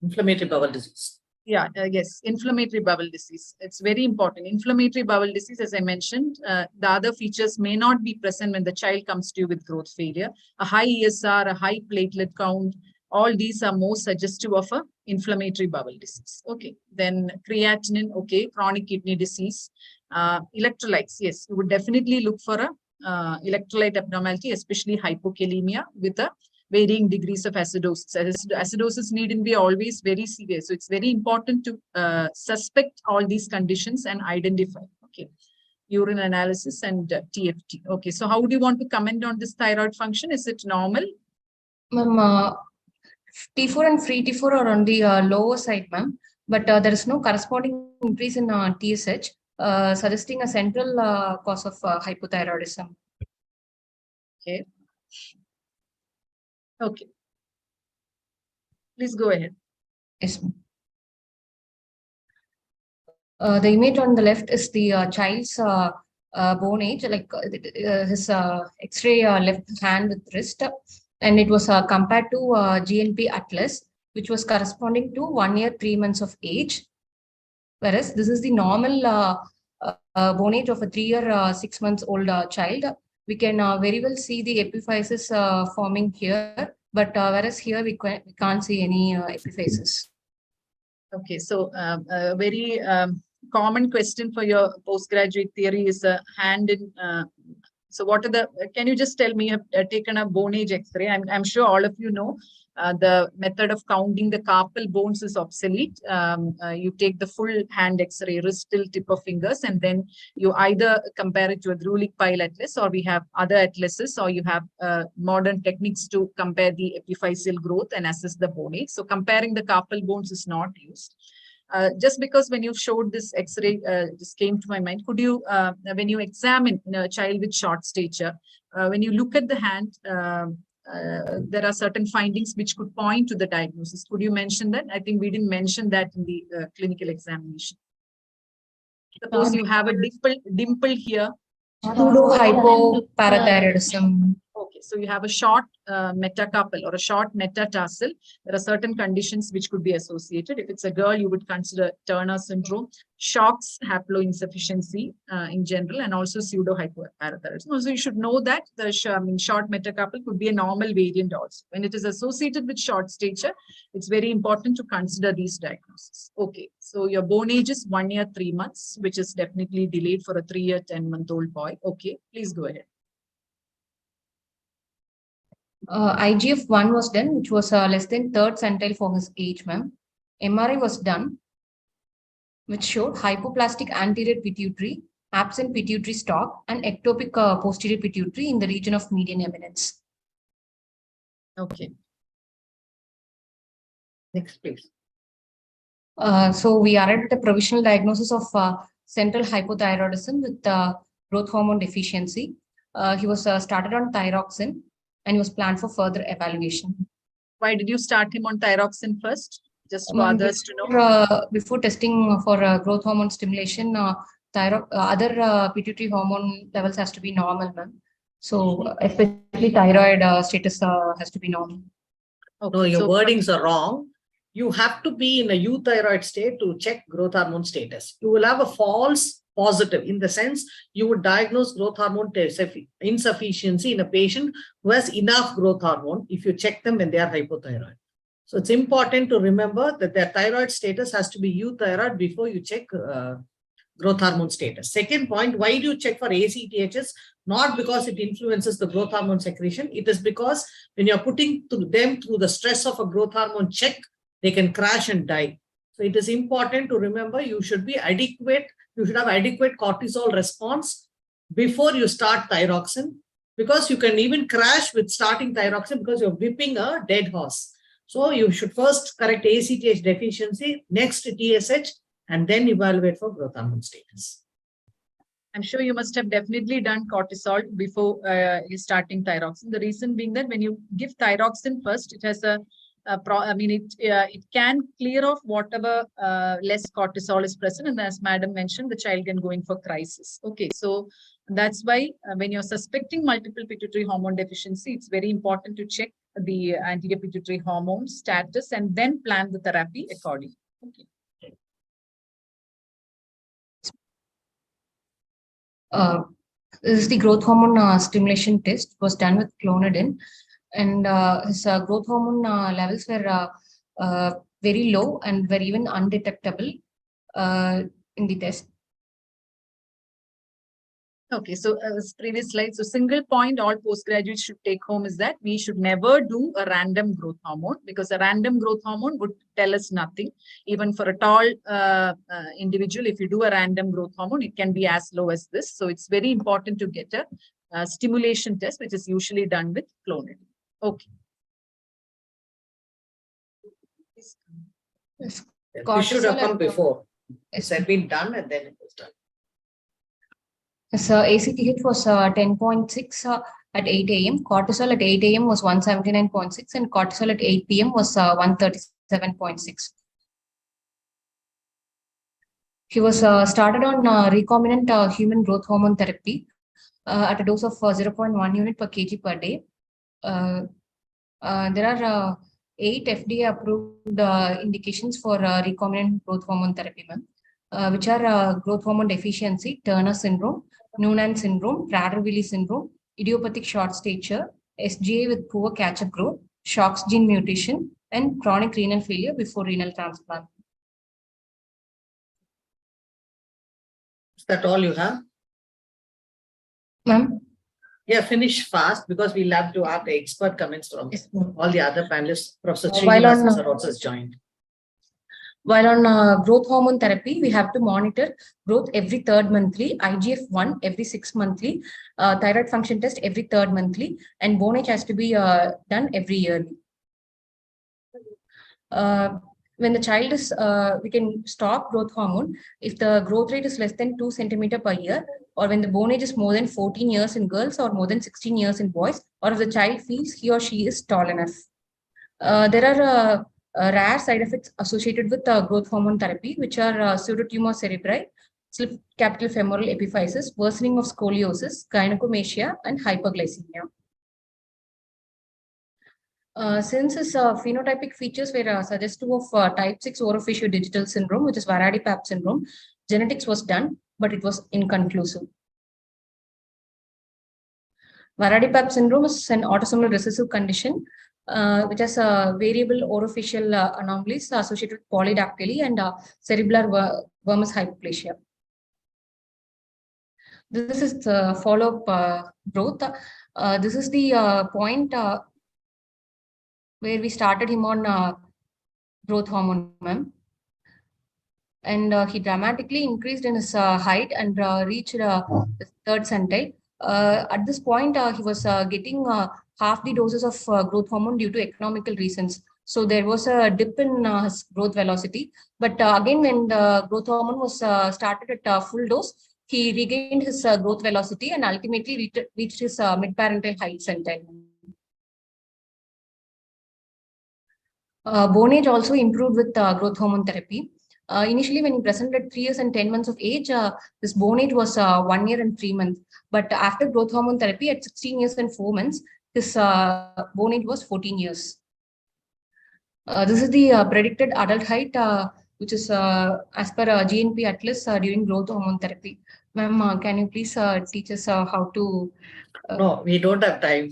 C: inflammatory bowel disease.
E: Yeah, yes, inflammatory bowel disease. It's very important. Inflammatory bowel disease, as I mentioned, the other features may not be present when the child comes to you with growth failure. A high ESR, a high platelet count, all these are more suggestive of a inflammatory bowel disease. Okay, then creatinine, okay, chronic kidney disease. Electrolytes, yes, you would definitely look for a electrolyte abnormality, especially hypokalemia with a varying degrees of acidosis. Acidosis needn't be always very severe. So it's very important to suspect all these conditions and identify. Okay. Urine analysis and TFT. Okay. So how do you want to comment on this thyroid function? Is it normal?
D: T4 and free T4 are on the lower side, ma'am, but there is no corresponding increase in TSH, suggesting a central cause of hypothyroidism.
E: Okay. Okay. Please go ahead.
D: Yes, ma'am. The image on the left is the child's bone age, like his X-ray left hand with wrist, and it was compared to GNP Atlas, which was corresponding to 1 year 3 months of age, whereas this is the normal bone age of a 3 year 6 months old child. We can very well see the epiphysis forming here, but whereas here we can't see any epiphysis.
E: Okay, so a very common question for your postgraduate theory is a hand in. So what are the? Can you just tell me? You have taken a bone age X-ray. I'm sure all of you know the method of counting the carpal bones is obsolete. You take the full hand X-ray, wrist till tip of fingers, and then you either compare it to a Grulich pile atlas, or we have other atlases, or you have modern techniques to compare the epiphyseal growth and assess the bone age. So comparing the carpal bones is not used. Just because when you showed this X-ray, just came to my mind. Could you, when you examine a child with short stature, when you look at the hand, there are certain findings which could point to the diagnosis. Could you mention that? I think we didn't mention that in the clinical examination. Suppose you have a dimple here.
D: Pseudo-hypoparathyroidism.
E: Okay, so you have a short metacarpal or a short metatarsal. There are certain conditions which could be associated. If it's a girl, you would consider Turner syndrome, Sharp's haploinsufficiency in general, and also pseudo-hypoparathyroidism. Also, you should know that the short metacarpal could be a normal variant also. When it is associated with short stature, it's very important to consider these diagnoses. Okay, so your bone age is 1 year 3 months, which is definitely delayed for a 3 year 10-month-old boy. Okay, please go ahead.
D: IGF-1 was done, which was less than 3rd centile for his age, ma'am. MRI was done, which showed hypoplastic anterior pituitary, absent pituitary stalk, and ectopic posterior pituitary in the region of median eminence.
E: Okay. Next, please.
D: So we arrived at a provisional diagnosis of central hypothyroidism with growth hormone deficiency. He was started on thyroxine, and he was planned for further evaluation.
E: Why did you start him on thyroxine first? Just for others to know.
D: Before testing for growth hormone stimulation, other pituitary hormone levels has to be normal, ma'am. So especially thyroid status has to be normal.
C: Okay, no, your wordings are wrong. You have to be in a euthyroid state to check growth hormone status. You will have a false positive in the sense you would diagnose growth hormone insufficiency in a patient who has enough growth hormone if you check them when they are hypothyroid. So it's important to remember that their thyroid status has to be euthyroid before you check growth hormone status. Second point, why do you check for ACTHs? Not because it influences the growth hormone secretion. It is because when you're putting them through the stress of a growth hormone check, they can crash and die. So it is important to remember you should be adequate. You should have adequate cortisol response before you start thyroxine, because you can even crash with starting thyroxine because you're whipping a dead horse. So you should first correct ACTH deficiency, next TSH, and then evaluate for growth hormone status.
E: I'm sure you must have definitely done cortisol before you starting thyroxine. The reason being that when you give thyroxine first, it has it can clear off whatever less cortisol is present, and as Madam mentioned, the child can go in for crisis. Okay, so that's why when you're suspecting multiple pituitary hormone deficiency, it's very important to check the anterior pituitary hormone status and then plan the therapy accordingly. Okay.
D: This is the growth hormone stimulation test. Was done with clonidine, and his growth hormone levels were very low and were even undetectable in the test.
E: Okay, so as previous slide, so single point all postgraduates should take home is that we should never do a random growth hormone, because a random growth hormone would tell us nothing. Even for a tall individual, if you do a random growth hormone, it can be as low as this. So it's very important to get a stimulation test, which is usually done with clonidine. Okay.
D: Yes.
C: It should have
D: Cortisol
C: come
D: at,
C: before.
D: yes.
C: It had been done and then it was done.
D: So ACTH was 10.6 at 8 a.m. Cortisol at 8 a.m. was 179.6 and cortisol at 8 p.m. was 137.6. He was started on recombinant human growth hormone therapy at a dose of 0.1 unit per kg per day. There are 8 FDA approved indications for recombinant growth hormone therapy, which are growth hormone deficiency, Turner syndrome, Noonan syndrome, Prader-Willi syndrome, idiopathic short stature, SGA with poor catch-up growth, SHOX gene mutation, and chronic renal failure before renal transplant.
C: Is that all you have?
D: Ma'am?
C: Yeah, finish fast because we'll have to have the expert comments from
D: Yes, ma'am.
C: all the other panelists. Professor
D: While on,
C: Srinivasan sir also has joined.
D: While on growth hormone therapy, we have to monitor growth every 3rd monthly, IGF-1 every 6 monthly, thyroid function test every 3rd monthly, and bone age has to be done every year. When the child is, we can stop growth hormone if the growth rate is less than 2 centimeter per year, or when the bone age is more than 14 years in girls or more than 16 years in boys, or if the child feels he or she is tall enough. There are rare side effects associated with growth hormone therapy, which are pseudotumor cerebri, slip capital femoral epiphysis, worsening of scoliosis, gynecomastia, and hyperglycemia. Since his phenotypic features were suggestive of type 6 orofaciodigital syndrome, which is Varadi-Papp syndrome, genetics was done, but it was inconclusive. Varadi-Papp syndrome is an autosomal recessive condition which has variable orofacial anomalies associated with polydactyly and cerebellar vermis hypoplasia. This is the follow-up growth. This is the point where we started him on growth hormone, ma'am. And he dramatically increased in his height and reached the 3rd centile. At this point, he was getting half the doses of growth hormone due to economical reasons. So there was a dip in his growth velocity. But again, when the growth hormone was started at full dose, he regained his growth velocity and ultimately reached his mid-parental height centile. Bone age also improved with growth hormone therapy. Initially, when he presented at 3 years and 10 months of age, his bone age was 1 year and 3 months. But after growth hormone therapy at 16 years and 4 months, his bone age was 14 years. This is the predicted adult height, which is as per GNP Atlas during growth hormone therapy. Ma'am, can you please teach us how to...
C: No, we don't have time.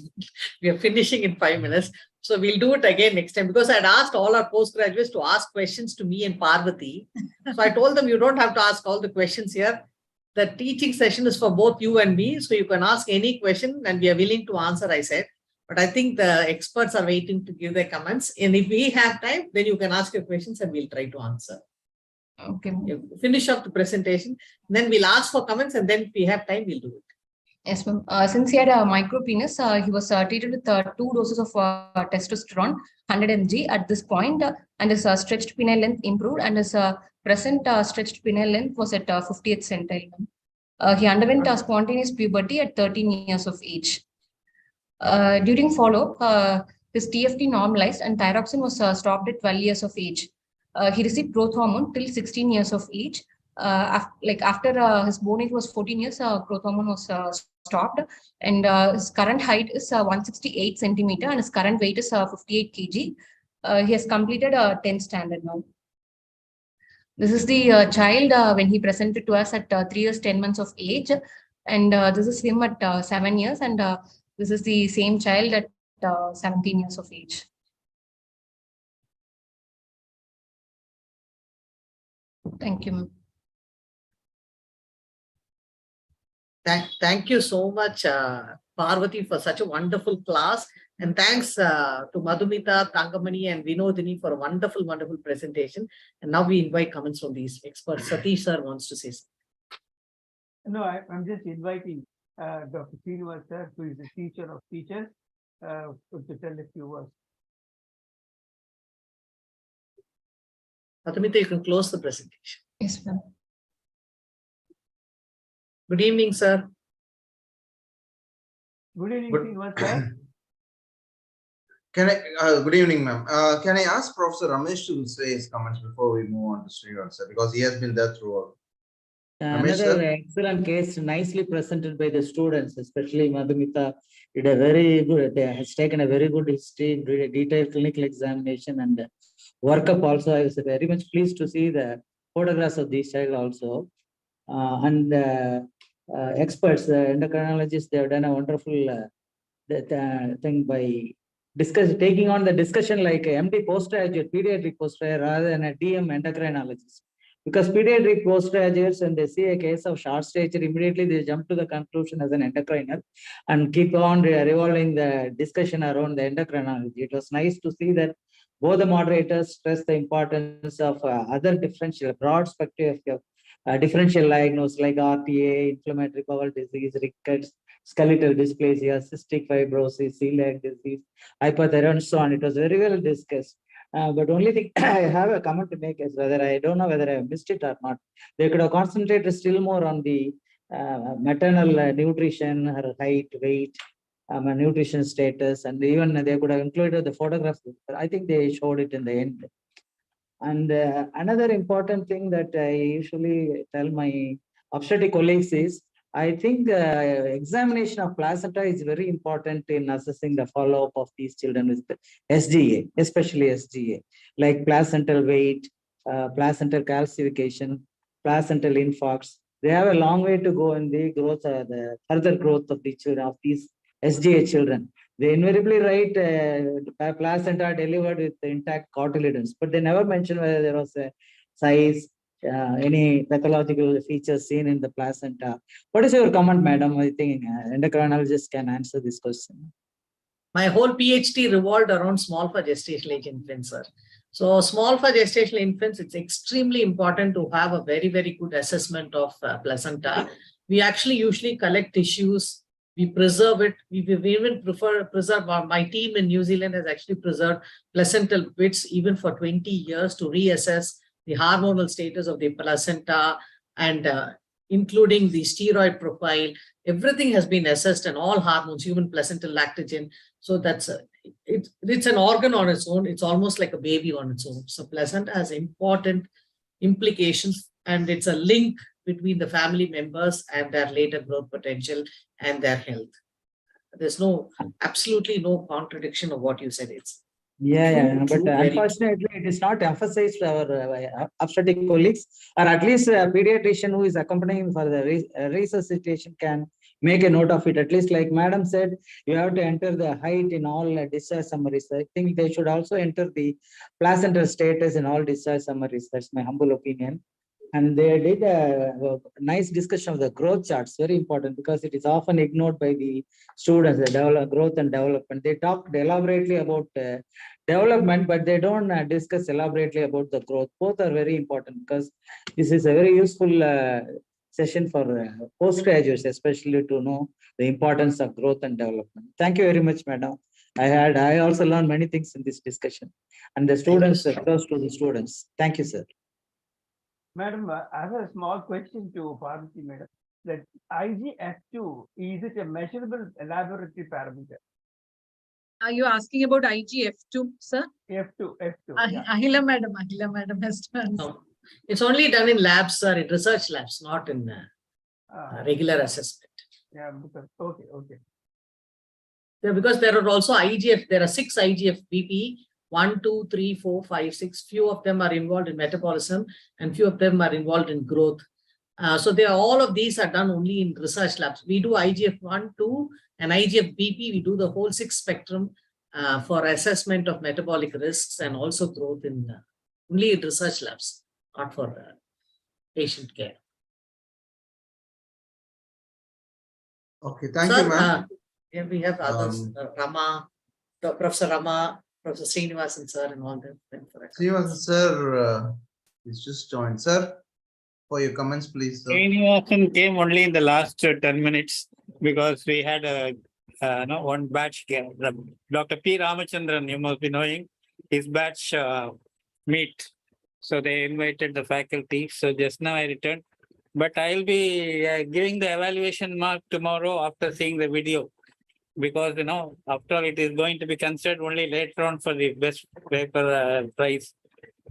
C: We are finishing in 5 minutes. So we'll do it again next time because I'd asked all our postgraduates to ask questions to me and Parvati. So I told them you don't have to ask all the questions here. The teaching session is for both you and me. So you can ask any question and we are willing to answer, I said. But I think the experts are waiting to give their comments. And if we have time, then you can ask your questions and we'll try to answer.
D: Okay.
C: You finish up the presentation. Then we'll ask for comments and then if we have time, we'll do it.
D: Yes, ma'am. Since he had a micro penis, he was treated with 2 doses of testosterone, 100 mg at this point, and his stretched penile length improved, and his present stretched penile length was at 50th centile. He underwent spontaneous puberty at 13 years of age. During follow-up, his TFT normalized and thyroxine was stopped at 12 years of age. He received growth hormone till 16 years of age. After his bone age was 14 years, growth hormone was stopped, and his current height is 168 centimeter and his current weight is 58 kg. He has completed a 10th standard now. This is the child when he presented to us at 3 years, 10 months of age, and this is him at 7 years, and this is the same child at 17 years of age. Thank you, ma'am.
C: Thank you so much, Parvati, for such a wonderful class. And thanks to Madhumita, Tangamani, and Vinodini for a wonderful, wonderful presentation. And now we invite comments from these experts. Satish sir wants to say something.
G: No, I'm just inviting Dr. Srinivas sir, who is the teacher of teachers, to tell a few words.
C: Madhumita, you can close the presentation.
D: Yes, ma'am.
C: Good evening, sir.
G: Good evening,
B: Good-
G: Srinivas sir.
B: Can I, good evening, ma'am. Can I ask Professor Ramesh to say his comments before we move on to Srinivas, sir? Because he has been there throughout. Ramesh,
A: Another
B: sir?
A: excellent case, nicely presented by the students, especially Madhumita, did a very good, has taken a very good history, did a detailed clinical examination and workup also. I was very much pleased to see the photographs of these child also. Experts, endocrinologists, they have done a wonderful thing by taking on the discussion like a MD postgraduate, pediatric postgraduate rather than a DM endocrinologist. Because pediatric postgraduates, when they see a case of short stature, immediately they jump to the conclusion as an endocriner and keep on revolving the discussion around the endocrinology. It was nice to see that both the moderators stress the importance of other differential, broad spectrum of differential diagnosis like RTA, inflammatory bowel disease, rickets, skeletal dysplasia, cystic fibrosis, celiac disease, hypothyroid, and so on. It was very well discussed. But only thing I have a comment to make is whether I don't know whether I missed it or not. They could have concentrated still more on the maternal nutrition, her height, weight, nutrition status, and even they could have included the photograph. I think they showed it in the end. And another important thing that I usually tell my obstetric colleagues is, I think examination of placenta is very important in assessing the follow-up of these children with SGA, especially SGA, like placental weight, placental calcification, placental infarcts. They have a long way to go in the growth, the further growth of the children, of these SGA children. They invariably write placenta delivered with intact cotyledons, but they never mention whether there was a size, any pathological features seen in the placenta. What is your comment, madam? I think endocrinologists can answer this question.
C: My whole PhD revolved around small for gestational age infants, sir. So small for gestational infants, it's extremely important to have a very, very good assessment of placenta. We actually usually collect tissues, we preserve it. We even preserve. My team in New Zealand has actually preserved placental bits even for 20 years to reassess the hormonal status of the placenta and including the steroid profile. Everything has been assessed and all hormones, human placental lactogen. So that's it's an organ on its own. It's almost like a baby on its own. So placenta has important implications and it's a link between the family members and their later growth potential and their health. There's absolutely no contradiction of what you said. It's
A: But unfortunately, it is not emphasized our obstetric colleagues, or at least a pediatrician who is accompanying for the resuscitation can make a note of it. At least, like Madam said, you have to enter the height in all discharge summaries. I think they should also enter the placental status in all discharge summaries. That's my humble opinion. And they did a nice discussion of the growth charts, very important because it is often ignored by the students, the growth and development. They talked elaborately about development, but they don't discuss elaborately about the growth. Both are very important because this is a very useful session for postgraduates, especially to know the importance of growth and development. Thank you very much, madam. I also learned many things in this discussion, and the students close to the students. Thank you, sir.
G: Madam, I have a small question to Parvati, madam. That IGF2, is it a measurable laboratory parameter?
E: Are you asking about IGF2, sir?
G: F2. Yeah.
E: Ahila madam has to answer.
C: No, it's only done in labs, sir, in research labs, not in regular assessment.
G: Yeah, because, okay.
C: Yeah, because there are also IGF, there are 6 IGF BP, 1, 2, 3, 4, 5, 6. Few of them are involved in metabolism and few of them are involved in growth. So all of these are done only in research labs. We do IGF 1, 2 and IGF BP. We do the whole 6 spectrum for assessment of metabolic risks and also growth in only in research labs, not for patient care.
B: Okay, thank you, ma'am.
C: Here we have others, Rama, Professor Rama, Professor Srinivasan sir, and all them.
B: Srinivasan sir, he's just joined. Sir, for your comments, please. Sir.
H: Srinivasan came only in the last 10 minutes because we had one batch. Dr. P. Ramachandran, you must be knowing, his batch meet So they invited the faculty. So just now I returned. But I'll be giving the evaluation mark tomorrow after seeing the video. Because, after all, it is going to be considered only later on for the best paper prize.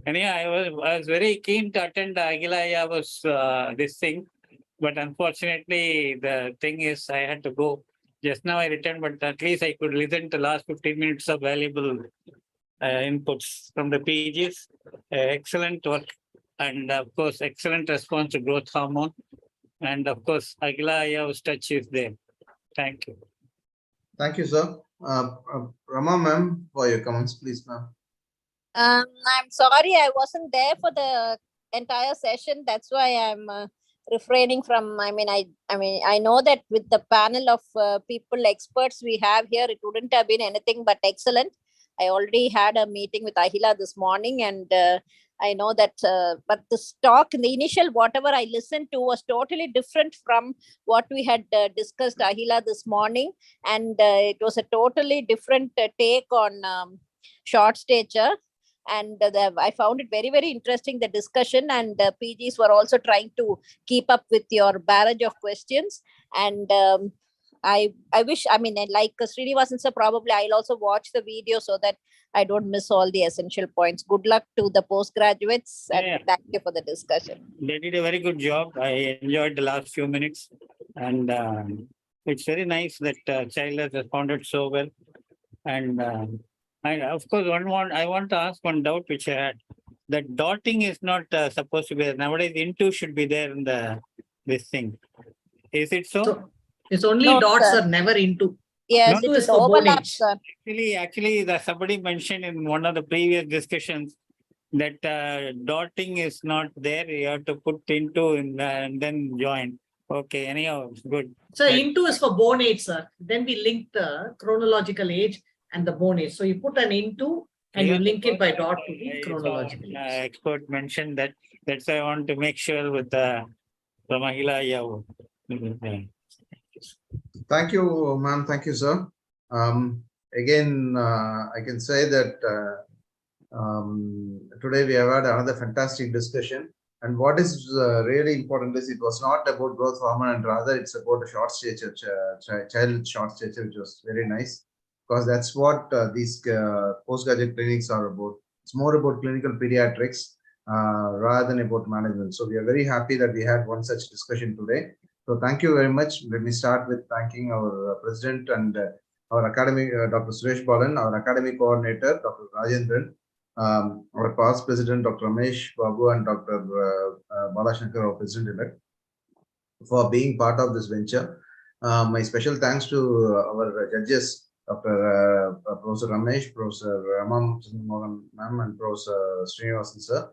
H: Anyhow, I was very keen to attend Agilaya's this thing. But unfortunately, the thing is, I had to go. Just now I returned, but at least I could listen to last 15 minutes of valuable inputs from the PGs. Excellent work. And of course, excellent response to growth hormone. And of course, Agilaya's touch is there. Thank you.
B: Thank you, sir. Rama ma'am, for your comments, please, ma'am.
I: I'm sorry I wasn't there for the entire session. That's why I'm refraining from. I know that with the panel of people, experts we have here, it wouldn't have been anything but excellent. I already had a meeting with Ahila this morning, and I know that. But this talk, the initial whatever I listened to was totally different from what we had discussed, Ahila, this morning, and it was a totally different take on short stature. And I found it very, very interesting, the discussion, and the PGs were also trying to keep up with your barrage of questions. And I wish, like Srinivasan sir, probably I'll also watch the video so that I don't miss all the essential points. Good luck to the postgraduates, and thank you for the discussion.
H: They did a very good job. I enjoyed the last few minutes, and it's very nice that child has responded so well. And of course, I want to ask one doubt which I had. That dotting is not supposed to be there. Nowadays, into should be there in this thing. Is it so?
C: It's only
I: No,
C: dots
I: sir.
C: are never into.
I: Yes,
C: Into
I: it
C: is
I: is
C: for bone
I: overlap,
C: age.
I: sir.
H: Actually, somebody mentioned in one of the previous discussions that dotting is not there. You have to put into and then join. Okay, anyhow, good.
C: So into is for bone age, sir. Then we link the chronological age and the bone age. So you put an into and you link it by dot to the chronological age.
H: Expert mentioned that. That's why I want to make sure with from Ahila Yavu.
B: Thank you, ma'am. Thank you, sir. Again, I can say that today we have had another fantastic discussion. And what is really important is it was not about growth hormone, and rather it's about a short stature, child short stature, which was very nice, because that's what these postgraduate clinics are about. It's more about clinical pediatrics rather than about management. So we are very happy that we had one such discussion today. So thank you very much. Let me start with thanking our president and our academic, Dr. Suresh Balan, our academic coordinator, Dr. Rajendran, our past president, Dr. Ramesh Babu, and Dr. Balashankar, our president-elect, for being part of this venture. My special thanks to our judges, Dr. Professor Ramesh, Professor Ramam Mohan ma'am, and Professor Srinivasan sir.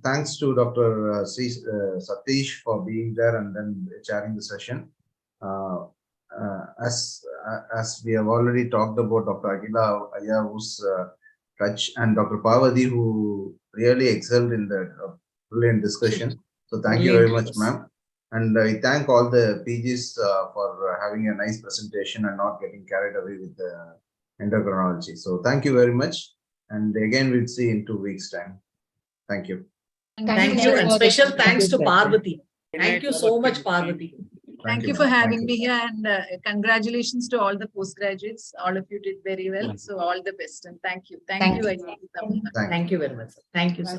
B: Thanks to Dr. Satish for being there and then chairing the session. As we have already talked about Dr. Agila Ayavu's touch, and Dr. Parvati, who really excelled in the brilliant discussion. So thank you very much, ma'am. And I thank all the PGs for having a nice presentation and not getting carried away with the endocrinology. So thank you very much. And again, we'll see in 2 weeks' time. Thank you.
C: Thank you. And special thanks to Parvati. Thank you so much, Parvati.
E: Thank you for having me here, and congratulations to all the postgraduates. All of you did very well. So all the best, and thank you. Thank you.
C: Thank you very much. Thank you, sir.